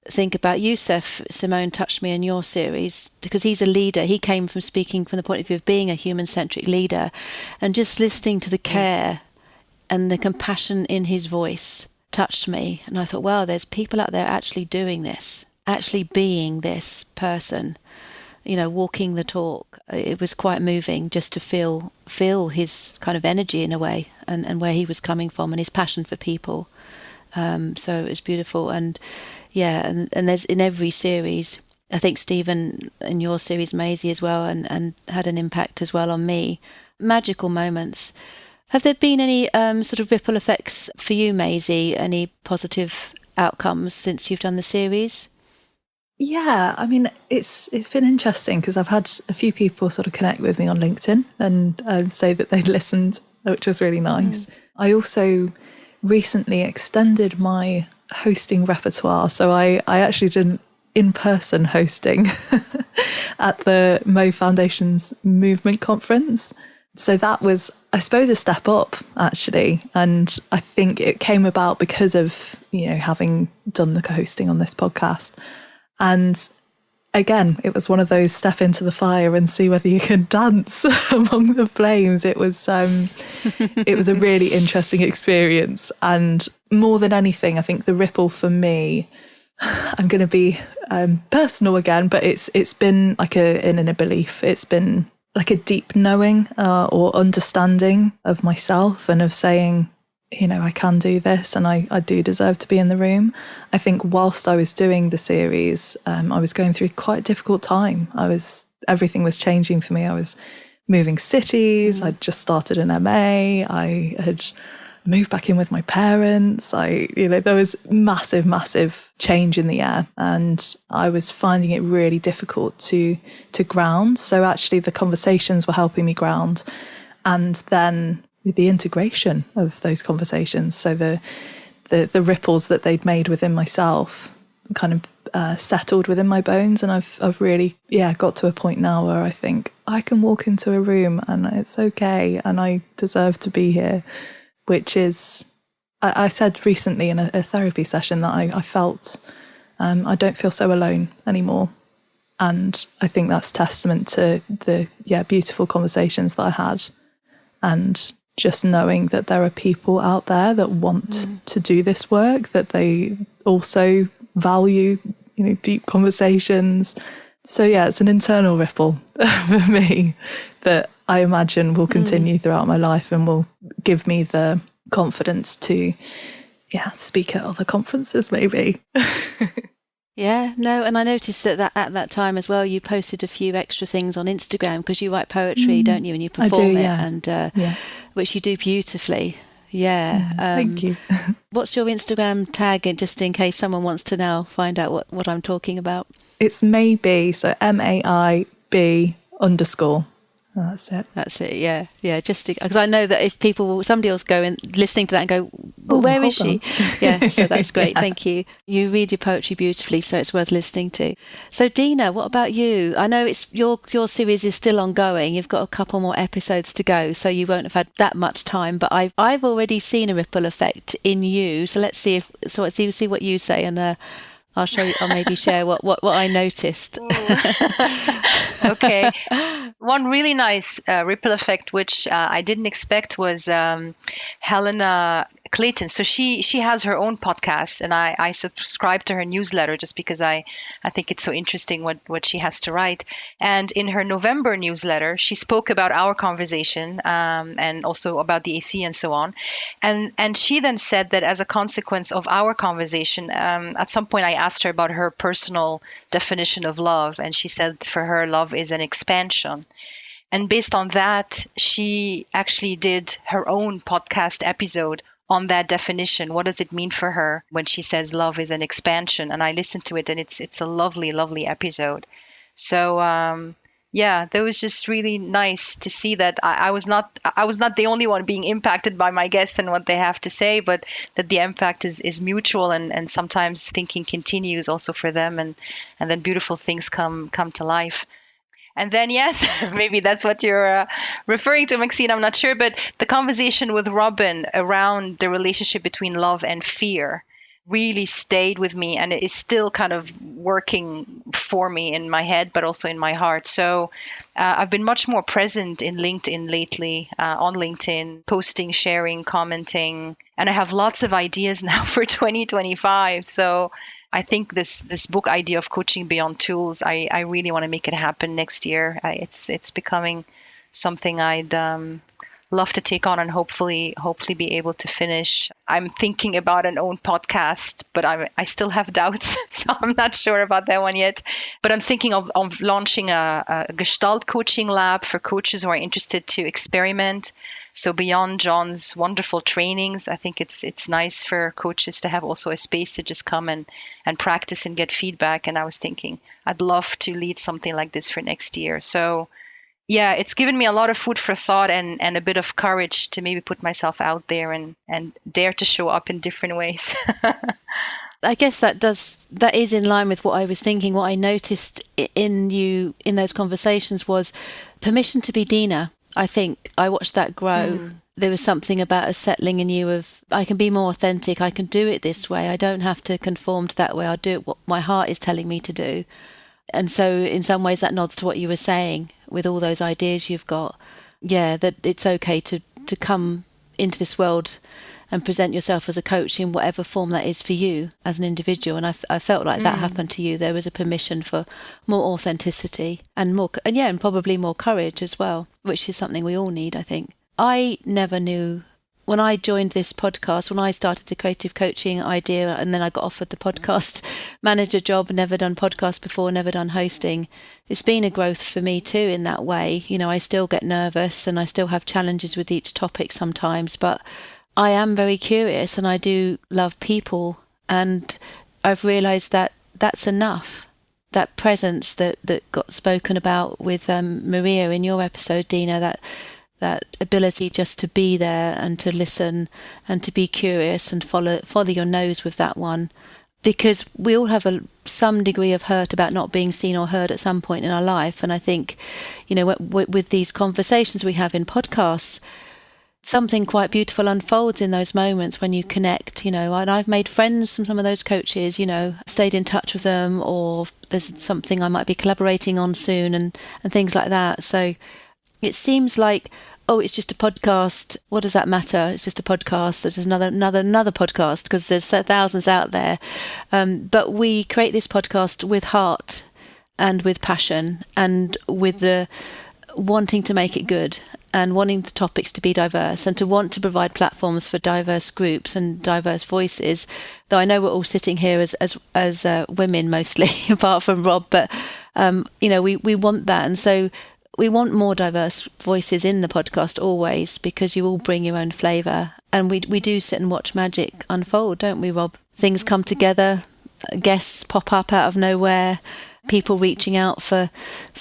Speaker 1: think about. Youssef, Simone, touched me in your series, because he's a leader. He came from speaking from the point of view of being a human-centric leader, and just listening to the care and the compassion in his voice touched me. And I thought, wow, there's people out there actually doing this, actually being this person, walking the talk. It was quite moving just to feel his kind of energy in a way, and where he was coming from, and his passion for people. So it was beautiful. And there's in every series, I think Stephen in your series, Maisie as well, and had an impact as well on me. Magical moments. Have there been any sort of ripple effects for you, Maisie? Any positive outcomes since you've done the series?
Speaker 2: Yeah, I mean, it's been interesting, because I've had a few people sort of connect with me on LinkedIn and say that they'd listened, which was really nice. I also recently extended my hosting repertoire. So I actually did an in-person hosting at the Mo Foundation's movement conference. So that was, I suppose, a step up, actually. And I think it came about because of, having done the co-hosting on this podcast. And again, it was one of those step into the fire and see whether you can dance among the flames. It was a really interesting experience. And more than anything, I think the ripple for me, I'm going to be personal again, but it's been like an inner belief. It's been like a deep knowing or understanding of myself and of saying, I can do this and I do deserve to be in the room. I think whilst I was doing the series, I was going through quite a difficult time. Everything was changing for me. I was moving cities. I'd just started an MA. I had moved back in with my parents. There was massive change in the air, and I was finding it really difficult to ground. So actually the conversations were helping me ground, and then the integration of those conversations. So the ripples that they'd made within myself kind of settled within my bones, and I've really got to a point now where I think I can walk into a room and it's okay, and I deserve to be here. Which is, I said recently in a therapy session that I felt I don't feel so alone anymore. And I think that's testament to the beautiful conversations that I had, and just knowing that there are people out there that want to do this work, that they also value, deep conversations. So it's an internal ripple for me that I imagine will continue throughout my life and will give me the confidence to, speak at other conferences maybe.
Speaker 1: Yeah, no, and I noticed that at that time as well, you posted a few extra things on Instagram because you write poetry, don't you? And you perform and which you do beautifully. Yeah.
Speaker 2: Thank you.
Speaker 1: What's your Instagram tag, just in case someone wants to now find out what I'm talking about?
Speaker 2: It's maybe, so MAIB_. That's it.
Speaker 1: Yeah. Just because I know that if somebody else go and listening to that and go, well, where is she? Yeah. So that's great. Thank you. You read your poetry beautifully, so it's worth listening to. So Dina, what about you? I know it's your series is still ongoing. You've got a couple more episodes to go, so you won't have had that much time. But I've already seen a ripple effect in you. So let's see see what you say, and I'll show you. I'll maybe share what I noticed.
Speaker 5: Okay. One really nice ripple effect, which I didn't expect, was Helena Clayton. So she has her own podcast, and I subscribe to her newsletter just because I think it's so interesting what she has to write. And in her November newsletter, she spoke about our conversation and also about the AC and so on. And she then said that as a consequence of our conversation, at some point I asked her about her personal definition of love, and she said for her, love is an expansion. And based on that, she actually did her own podcast episode on that definition. What does it mean for her when she says love is an expansion? And I listened to it, and it's a lovely, lovely episode. So that was just really nice to see that I was not the only one being impacted by my guests and what they have to say, but that the impact is mutual, and sometimes thinking continues also for them, and then beautiful things come to life. And then, yes, maybe that's what you're referring to, Maxine. I'm not sure. But the conversation with Robin around the relationship between love and fear really stayed with me, and it is still kind of working for me in my head, but also in my heart. So I've been much more present in LinkedIn lately, on LinkedIn, posting, sharing, commenting. And I have lots of ideas now for 2025. So I think this book idea of coaching beyond tools, I really want to make it happen next year. It's becoming something I'd love to take on and hopefully be able to finish. I'm thinking about an own podcast, but I still have doubts, so I'm not sure about that one yet. But I'm thinking of launching a Gestalt coaching lab for coaches who are interested to experiment. So beyond John's wonderful trainings, I think it's nice for coaches to have also a space to just come and practice and get feedback. And I was thinking I'd love to lead something like this for next year. So yeah, it's given me a lot of food for thought and a bit of courage to maybe put myself out there and dare to show up in different ways.
Speaker 1: I guess that is in line with what I was thinking. What I noticed in you in those conversations was permission to be Dina. I think I watched that grow. There was something about a settling in you of, I can be more authentic. I can do it this way. I don't have to conform to that way. I'll do it what my heart is telling me to do. And so in some ways that nods to what you were saying with all those ideas you've got. Yeah, that it's okay to come into this world and present yourself as a coach in whatever form that is for you as an individual. And I felt like that happened to you. There was a permission for more authenticity and and probably more courage as well, which is something we all need, I think. I never knew when I joined this podcast, when I started the creative coaching idea, and then I got offered the podcast manager job, never done podcast before, never done hosting. It's been a growth for me too in that way. You know, I still get nervous and I still have challenges with each topic sometimes, but I am very curious and I do love people, and I've realised that that's enough. That presence that got spoken about with Maria in your episode, Dina, that ability just to be there and to listen and to be curious and follow your nose with that one. Because we all have some degree of hurt about not being seen or heard at some point in our life. And I think, you know, with these conversations we have in podcasts, something quite beautiful unfolds in those moments when you connect, you know, and I've made friends from some of those coaches, you know, stayed in touch with them, or there's something I might be collaborating on soon and things like that. So it seems like, oh, it's just a podcast. What does that matter? It's just a podcast. It's just another podcast, because there's thousands out there. But we create this podcast with heart and with passion and with the wanting to make it good and wanting the topics to be diverse and to want to provide platforms for diverse groups and diverse voices. Though I know we're all sitting here as women mostly, apart from Rob, but you know, we want that, and so we want more diverse voices in the podcast always, because you all bring your own flavour, and we do sit and watch magic unfold, don't we, Rob? Things come together, guests pop up out of nowhere, people reaching out for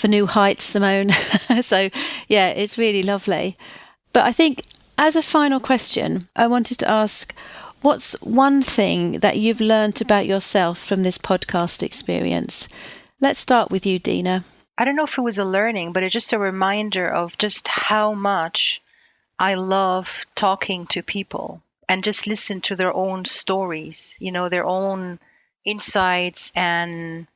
Speaker 1: new heights, Simone. So yeah, it's really lovely. But I think as a final question, I wanted to ask, what's one thing that you've learned about yourself from this podcast experience? Let's start with you, Dina.
Speaker 5: I don't know if it was a learning, but it's just a reminder of just how much I love talking to people and just listen to their own stories, you know, their own insights, and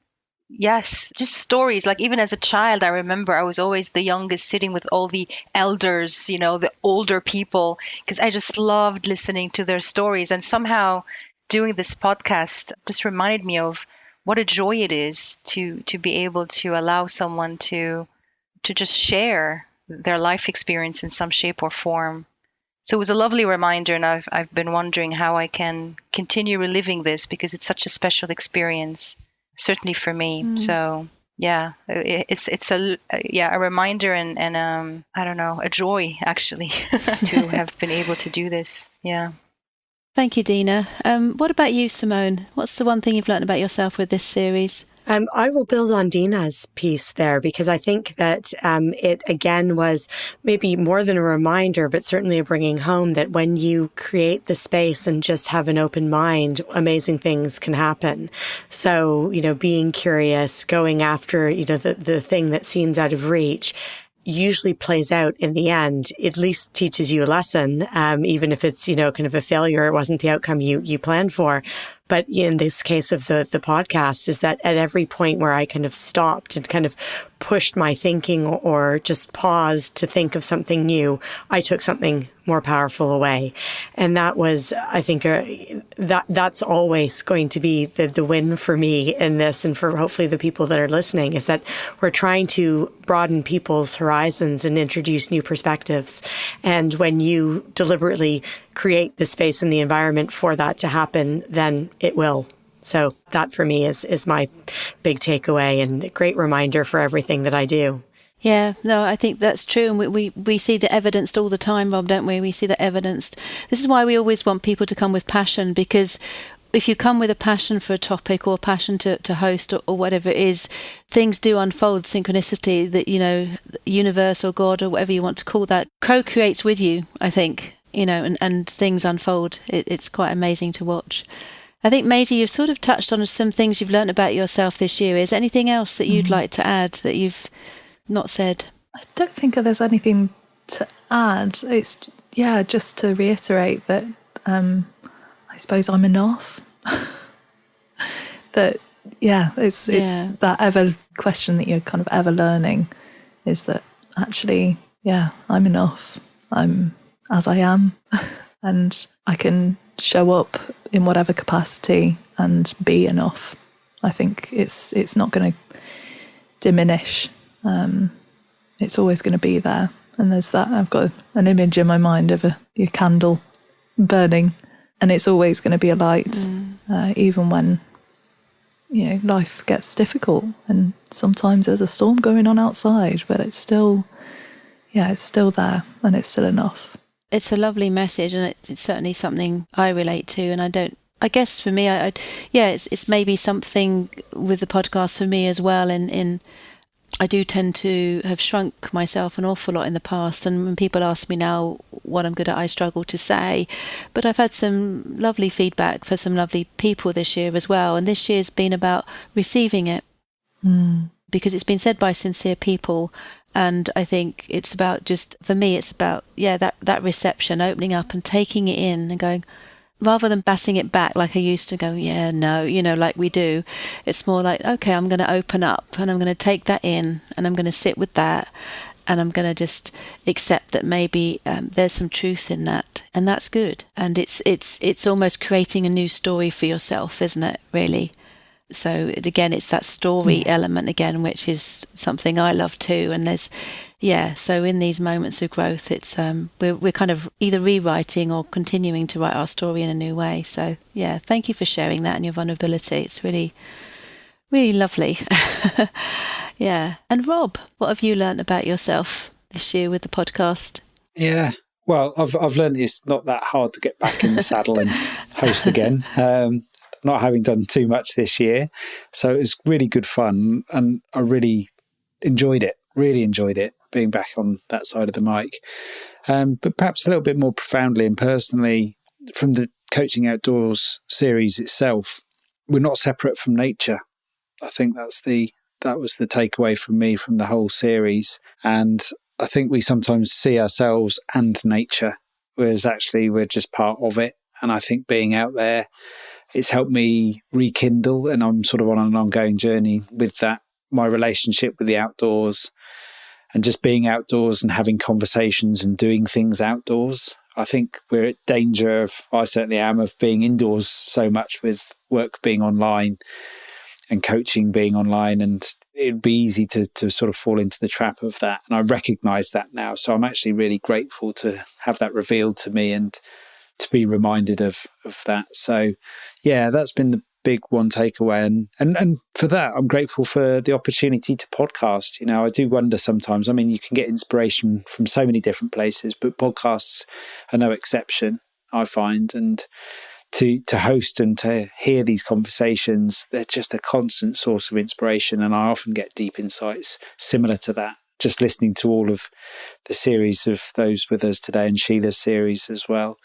Speaker 5: yes, just stories. Like even as a child, I remember I was always the youngest, sitting with all the elders, you know, the older people, because I just loved listening to their stories. And somehow doing this podcast just reminded me of what a joy it is to be able to allow someone to just share their life experience in some shape or form. So it was a lovely reminder, and I've been wondering how I can continue reliving this, because it's such a special experience, certainly for me. So yeah, it's a reminder and I don't know, a joy actually to have been able to do this. Yeah.
Speaker 1: Thank you, Dina. What about you, Simone? What's the one thing you've learned about yourself with this series?
Speaker 4: I will build on Dina's piece there, because I think that it, again, was maybe more than a reminder, but certainly a bringing home that when you create the space and just have an open mind, amazing things can happen. So, you know, being curious, going after, you know, the thing that seems out of reach, usually plays out in the end, at least teaches you a lesson, even if it's, you know, kind of a failure, it wasn't the outcome you planned for. But in this case of the podcast, is that at every point where I kind of stopped and kind of pushed my thinking or just paused to think of something new, I took something more powerful away. And that was, I think, that's always going to be the win for me in this, and for hopefully the people that are listening, is that we're trying to broaden people's horizons and introduce new perspectives. And when you deliberately create the space and the environment for that to happen, then it will. So that for me is my big takeaway, and a great reminder for everything that I do.
Speaker 1: Yeah, no, I think that's true. And we see the evidenced all the time, Rob, don't we? We see the evidenced. This is why we always want people to come with passion, because if you come with a passion for a topic or a passion to host or whatever it is, things do unfold. Synchronicity, that, you know, universe or God or whatever you want to call that, co-creates with you, I think, you know, and things unfold. It's quite amazing to watch. I think, Maisie, you've sort of touched on some things you've learned about yourself this year. Is there anything else that you'd like to add that you've not said?
Speaker 2: I don't think there's anything to add. It's, just to reiterate that I suppose I'm enough. That, it's that ever question that you're kind of ever learning, is that actually, I'm enough. I'm as I am, and I can show up in whatever capacity and be enough. I think it's not going to diminish. It's always going to be there. And there's that, I've got an image in my mind of your candle burning, and it's always going to be a light, even when, life gets difficult, and sometimes there's a storm going on outside, but it's still there, and it's still enough.
Speaker 1: It's a lovely message, and it's certainly something I relate to. And I guess for me, it's maybe something with the podcast for me as well. In I do tend to have shrunk myself an awful lot in the past, and when people ask me now what I'm good at, I struggle to say. But I've had some lovely feedback for some lovely people this year as well, and this year's been about receiving it, because it's been said by sincere people. And I think it's about, just for me, it's about that reception, opening up and taking it in and going, rather than batting it back like I used to go, like we do. It's more like, okay, I'm going to open up and I'm going to take that in, and I'm going to sit with that, and I'm going to just accept that maybe there's some truth in that, and that's good. And it's almost creating a new story for yourself, isn't it, really? So again, it's that story element again, which is something I love too. And there's, so in these moments of growth, it's we're kind of either rewriting or continuing to write our story in a new way. So thank you for sharing that and your vulnerability. It's really, really lovely. And Rob, what have you learned about yourself this year with the podcast?
Speaker 3: Yeah. Well, I've learned it's not that hard to get back in the saddle and host again. Not having done too much this year. So it was really good fun, and I really enjoyed it being back on that side of the mic. But perhaps a little bit more profoundly and personally, from the Coaching Outdoors series itself, we're not separate from nature. I think that was the takeaway from me from the whole series. And I think we sometimes see ourselves and nature, whereas actually we're just part of it. And I think being out there, it's helped me rekindle, and I'm sort of on an ongoing journey with that, my relationship with the outdoors, and just being outdoors and having conversations and doing things outdoors. I think we're at danger of, I certainly am, of being indoors so much with work being online and coaching being online, and it'd be easy to sort of fall into the trap of that. And I recognise that now. So I'm actually really grateful to have that revealed to me and to be reminded of that. So that's been the big one takeaway, and for that I'm grateful for the opportunity to podcast. I do wonder sometimes, I mean, you can get inspiration from so many different places, but podcasts are no exception, I find. And to host and to hear these conversations, they're just a constant source of inspiration, and I often get deep insights similar to that, just listening to all of the series of those with us today, and Sheila's series as well.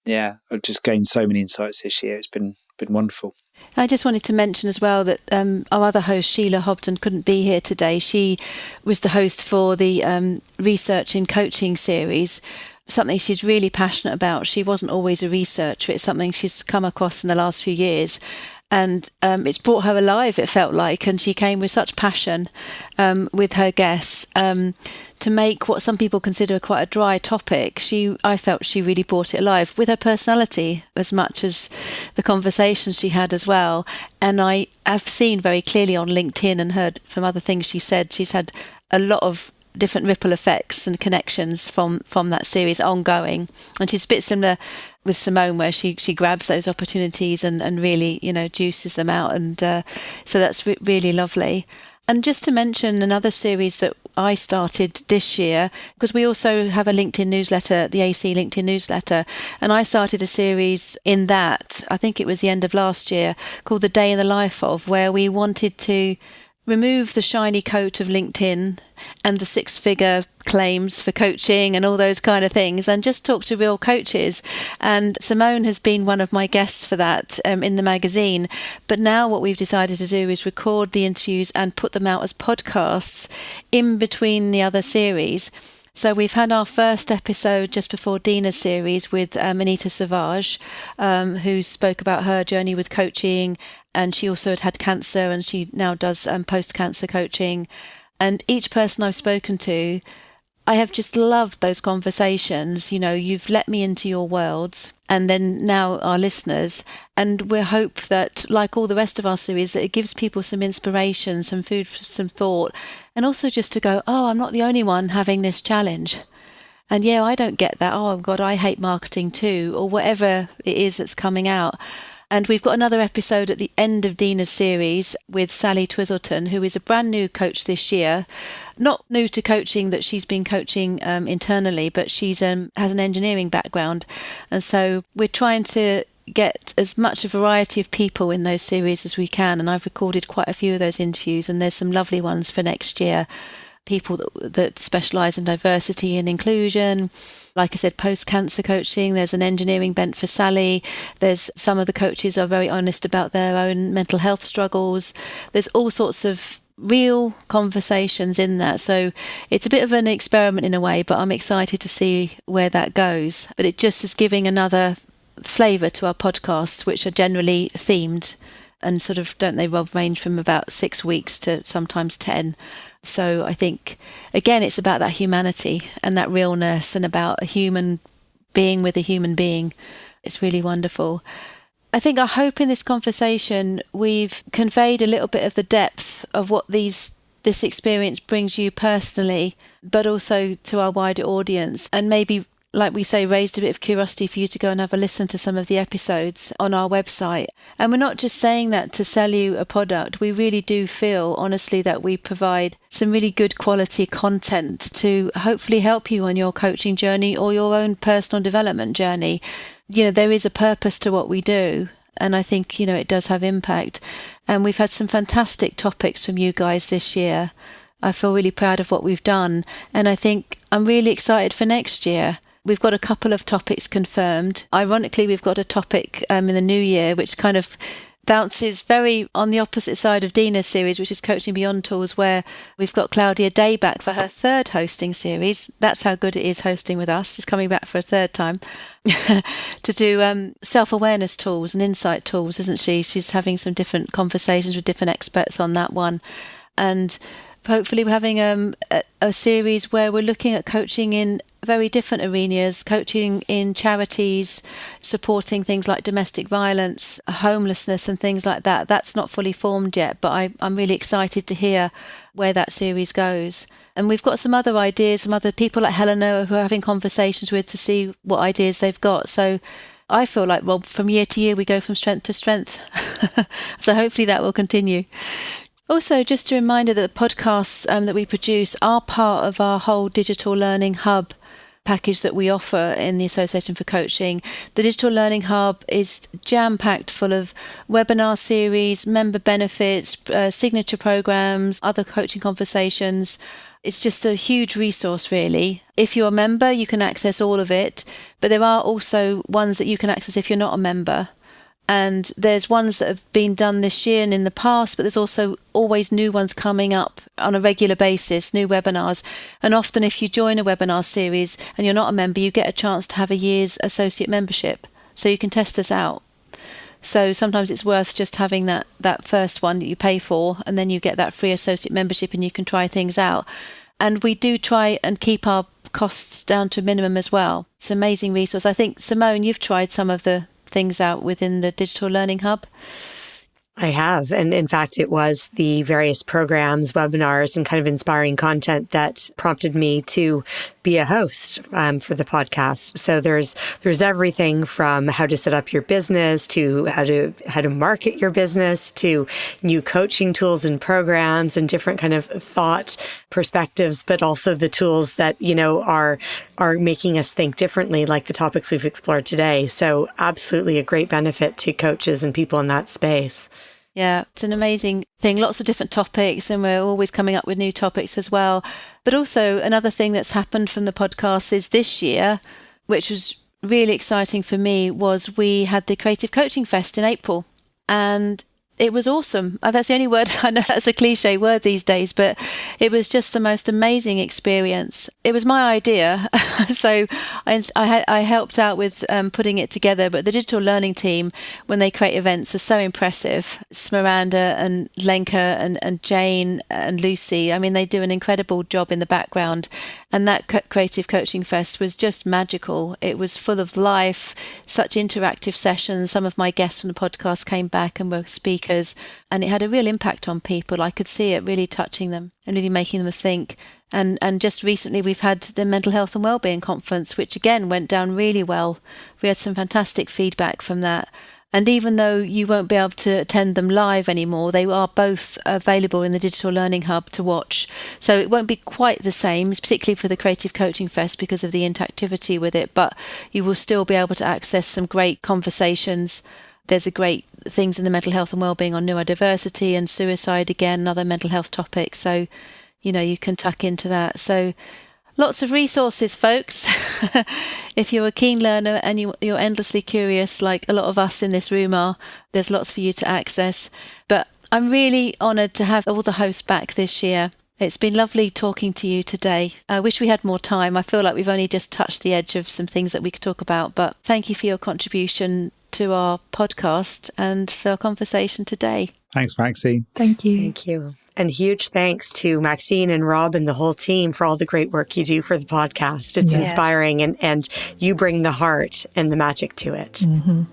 Speaker 3: I've just gained so many insights this year. It's been wonderful.
Speaker 1: I just wanted to mention as well that our other host, Sheila Hobden, couldn't be here today. She was the host for the Research in Coaching series, something she's really passionate about. She wasn't always a researcher. It's something she's come across in the last few years. And it's brought her alive, it felt like. And she came with such passion with her guests to make what some people consider quite a dry topic. I felt she really brought it alive with her personality as much as the conversations she had as well. And I have seen very clearly on LinkedIn and heard from other things she said, she's had a lot of different ripple effects and connections from that series ongoing. And she's a bit similar with Simone, where she grabs those opportunities and really, juices them out. And so that's really lovely. And just to mention another series that I started this year, because we also have a LinkedIn newsletter, the AC LinkedIn newsletter, and I started a series in that, I think it was the end of last year, called The Day in the Life of, where we wanted to remove the shiny coat of LinkedIn and the six-figure claims for coaching and all those kind of things, and just talk to real coaches. And Simone has been one of my guests for that in the magazine. But now what we've decided to do is record the interviews and put them out as podcasts in between the other series. So we've had our first episode just before Dina's series with Anita Savage, who spoke about her journey with coaching, and she also had cancer, and she now does post-cancer coaching. And each person I've spoken to, I have just loved those conversations. You know, you've let me into your worlds, and then now our listeners. And we hope that, like all the rest of our series, that it gives people some inspiration, some food for some thought, and also just to go, oh, I'm not the only one having this challenge. And yeah, I don't get that. Oh, God, I hate marketing too, or whatever it is that's coming out. And we've got another episode at the end of Dina's series with Sally Twizzleton, who is a brand new coach this year. Not new to coaching, that she's been coaching internally, but she's has an engineering background. And so we're trying to get as much a variety of people in those series as we can. And I've recorded quite a few of those interviews, and there's some lovely ones for next year. People that specialise in diversity and inclusion. Like I said, post-cancer coaching. There's an engineering bent for Sally. There's some of the coaches are very honest about their own mental health struggles. There's all sorts of real conversations in that. So it's a bit of an experiment in a way, but I'm excited to see where that goes. But it just is giving another flavour to our podcasts, which are generally themed and sort of, don't they, Rob, range from about 6 weeks to sometimes 10. So I think, again, it's about that humanity and that realness, and about a human being with a human being. It's really wonderful. I think, I hope in this conversation we've conveyed a little bit of the depth of what this experience brings you personally, but also to our wider audience, and maybe, like we say, raised a bit of curiosity for you to go and have a listen to some of the episodes on our website. And we're not just saying that to sell you a product. We really do feel, honestly, that we provide some really good quality content to hopefully help you on your coaching journey or your own personal development journey. You know, there is a purpose to what we do. And I think, you know, it does have impact. And we've had some fantastic topics from you guys this year. I feel really proud of what we've done. And I think I'm really excited for next year. We've got a couple of topics confirmed. Ironically, we've got a topic in the new year, which kind of bounces very on the opposite side of Dina's series, which is Coaching Beyond Tools, where we've got Claudia Day back for her third hosting series. That's how good it is hosting with us. She's coming back for a third time to do self-awareness tools and insight tools, isn't she? She's having some different conversations with different experts on that one. And hopefully we're having a series where we're looking at coaching in very different arenas, coaching in charities, supporting things like domestic violence, homelessness and things like that. That's not fully formed yet, but I'm really excited to hear where that series goes. And we've got some other ideas, some other people like Helena who are having conversations with to see what ideas they've got. So I feel like, Rob, from year to year, we go from strength to strength. So hopefully that will continue. Also, just a reminder that the podcasts that we produce are part of our whole digital learning hub package that we offer in the Association for Coaching. The Digital Learning Hub is jam-packed full of webinar series, member benefits, signature programs, other coaching conversations. It's just a huge resource, really. If you're a member, you can access all of it, but there are also ones that you can access if you're not a member. And there's ones that have been done this year and in the past, but there's also always new ones coming up on a regular basis, new webinars. And often if you join a webinar series and you're not a member, you get a chance to have a year's associate membership. So you can test us out. So sometimes it's worth just having that first one that you pay for, and then you get that free associate membership and you can try things out. And we do try and keep our costs down to a minimum as well. It's an amazing resource. I think, Simone, you've tried some of the things out within the Digital Learning Hub.
Speaker 4: I have. And in fact, it was the various programs, webinars, and kind of inspiring content that prompted me to be a host for the podcast. So there's everything from how to set up your business to how to market your business to new coaching tools and programs and different kind of thought perspectives, but also the tools that, you know, are making us think differently, like the topics we've explored today. So absolutely a great benefit to coaches and people in that space.
Speaker 1: Yeah, it's an amazing thing. Lots of different topics, and we're always coming up with new topics as well. But also another thing that's happened from the podcast is this year, which was really exciting for me, was we had the Creative Coaching Fest in April. And it was awesome. That's the only word. I know that's a cliche word these days, but it was just the most amazing experience. It was my idea, so I helped out with putting it together. But the digital learning team, when they create events, are so impressive. It's Miranda and Lenka and Jane and Lucy. I mean, they do an incredible job in the background. And that Creative Coaching Fest was just magical. It was full of life, such interactive sessions. Some of my guests from the podcast came back and were speakers, and it had a real impact on people. I could see it really touching them and really making them think. And just recently we've had the Mental Health and Wellbeing Conference, which again went down really well. We had some fantastic feedback from that. And even though you won't be able to attend them live anymore, they are both available in the Digital Learning Hub to watch. So it won't be quite the same, particularly for the Creative Coaching Fest because of the interactivity with it, but you will still be able to access some great conversations. There's a great things in the mental health and wellbeing on neurodiversity and suicide, again, another mental health topic. So, you can tuck into that. So lots of resources, folks. If you're a keen learner and you're endlessly curious, like a lot of us in this room are, there's lots for you to access. But I'm really honoured to have all the hosts back this year. It's been lovely talking to you today. I wish we had more time. I feel like we've only just touched the edge of some things that we could talk about. But thank you for your contribution to our podcast and for our conversation today.
Speaker 3: Thanks, Maxine.
Speaker 2: Thank you.
Speaker 4: Thank you. And huge thanks to Maxine and Rob and the whole team for all the great work you do for the podcast. It's inspiring, and you bring the heart and the magic to it.
Speaker 2: Mm-hmm.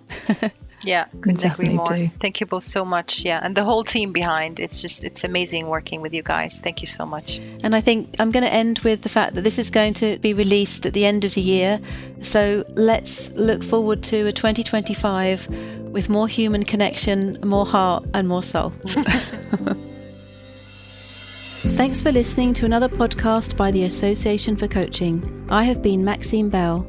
Speaker 5: Yeah, couldn't agree more.
Speaker 2: Do.
Speaker 5: Thank you both so much. Yeah, and the whole team behind. It's amazing working with you guys. Thank you so much.
Speaker 1: And I think I'm going to end with the fact that this is going to be released at the end of the year. So let's look forward to a 2025 with more human connection, more heart and more soul. Thanks for listening to another podcast by the Association for Coaching. I have been Maxine Bell.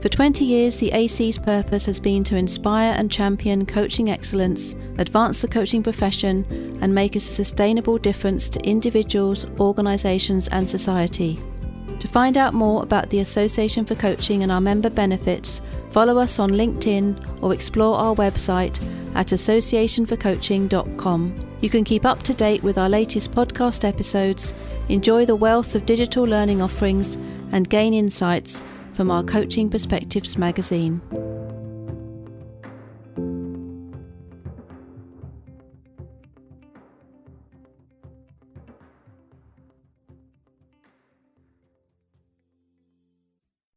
Speaker 1: For 20 years, the AC's purpose has been to inspire and champion coaching excellence, advance the coaching profession, and make a sustainable difference to individuals, organisations, and society. To find out more about the Association for Coaching and our member benefits, follow us on LinkedIn or explore our website at associationforcoaching.com. You can keep up to date with our latest podcast episodes, enjoy the wealth of digital learning offerings, and gain insights from our Coaching Perspectives magazine.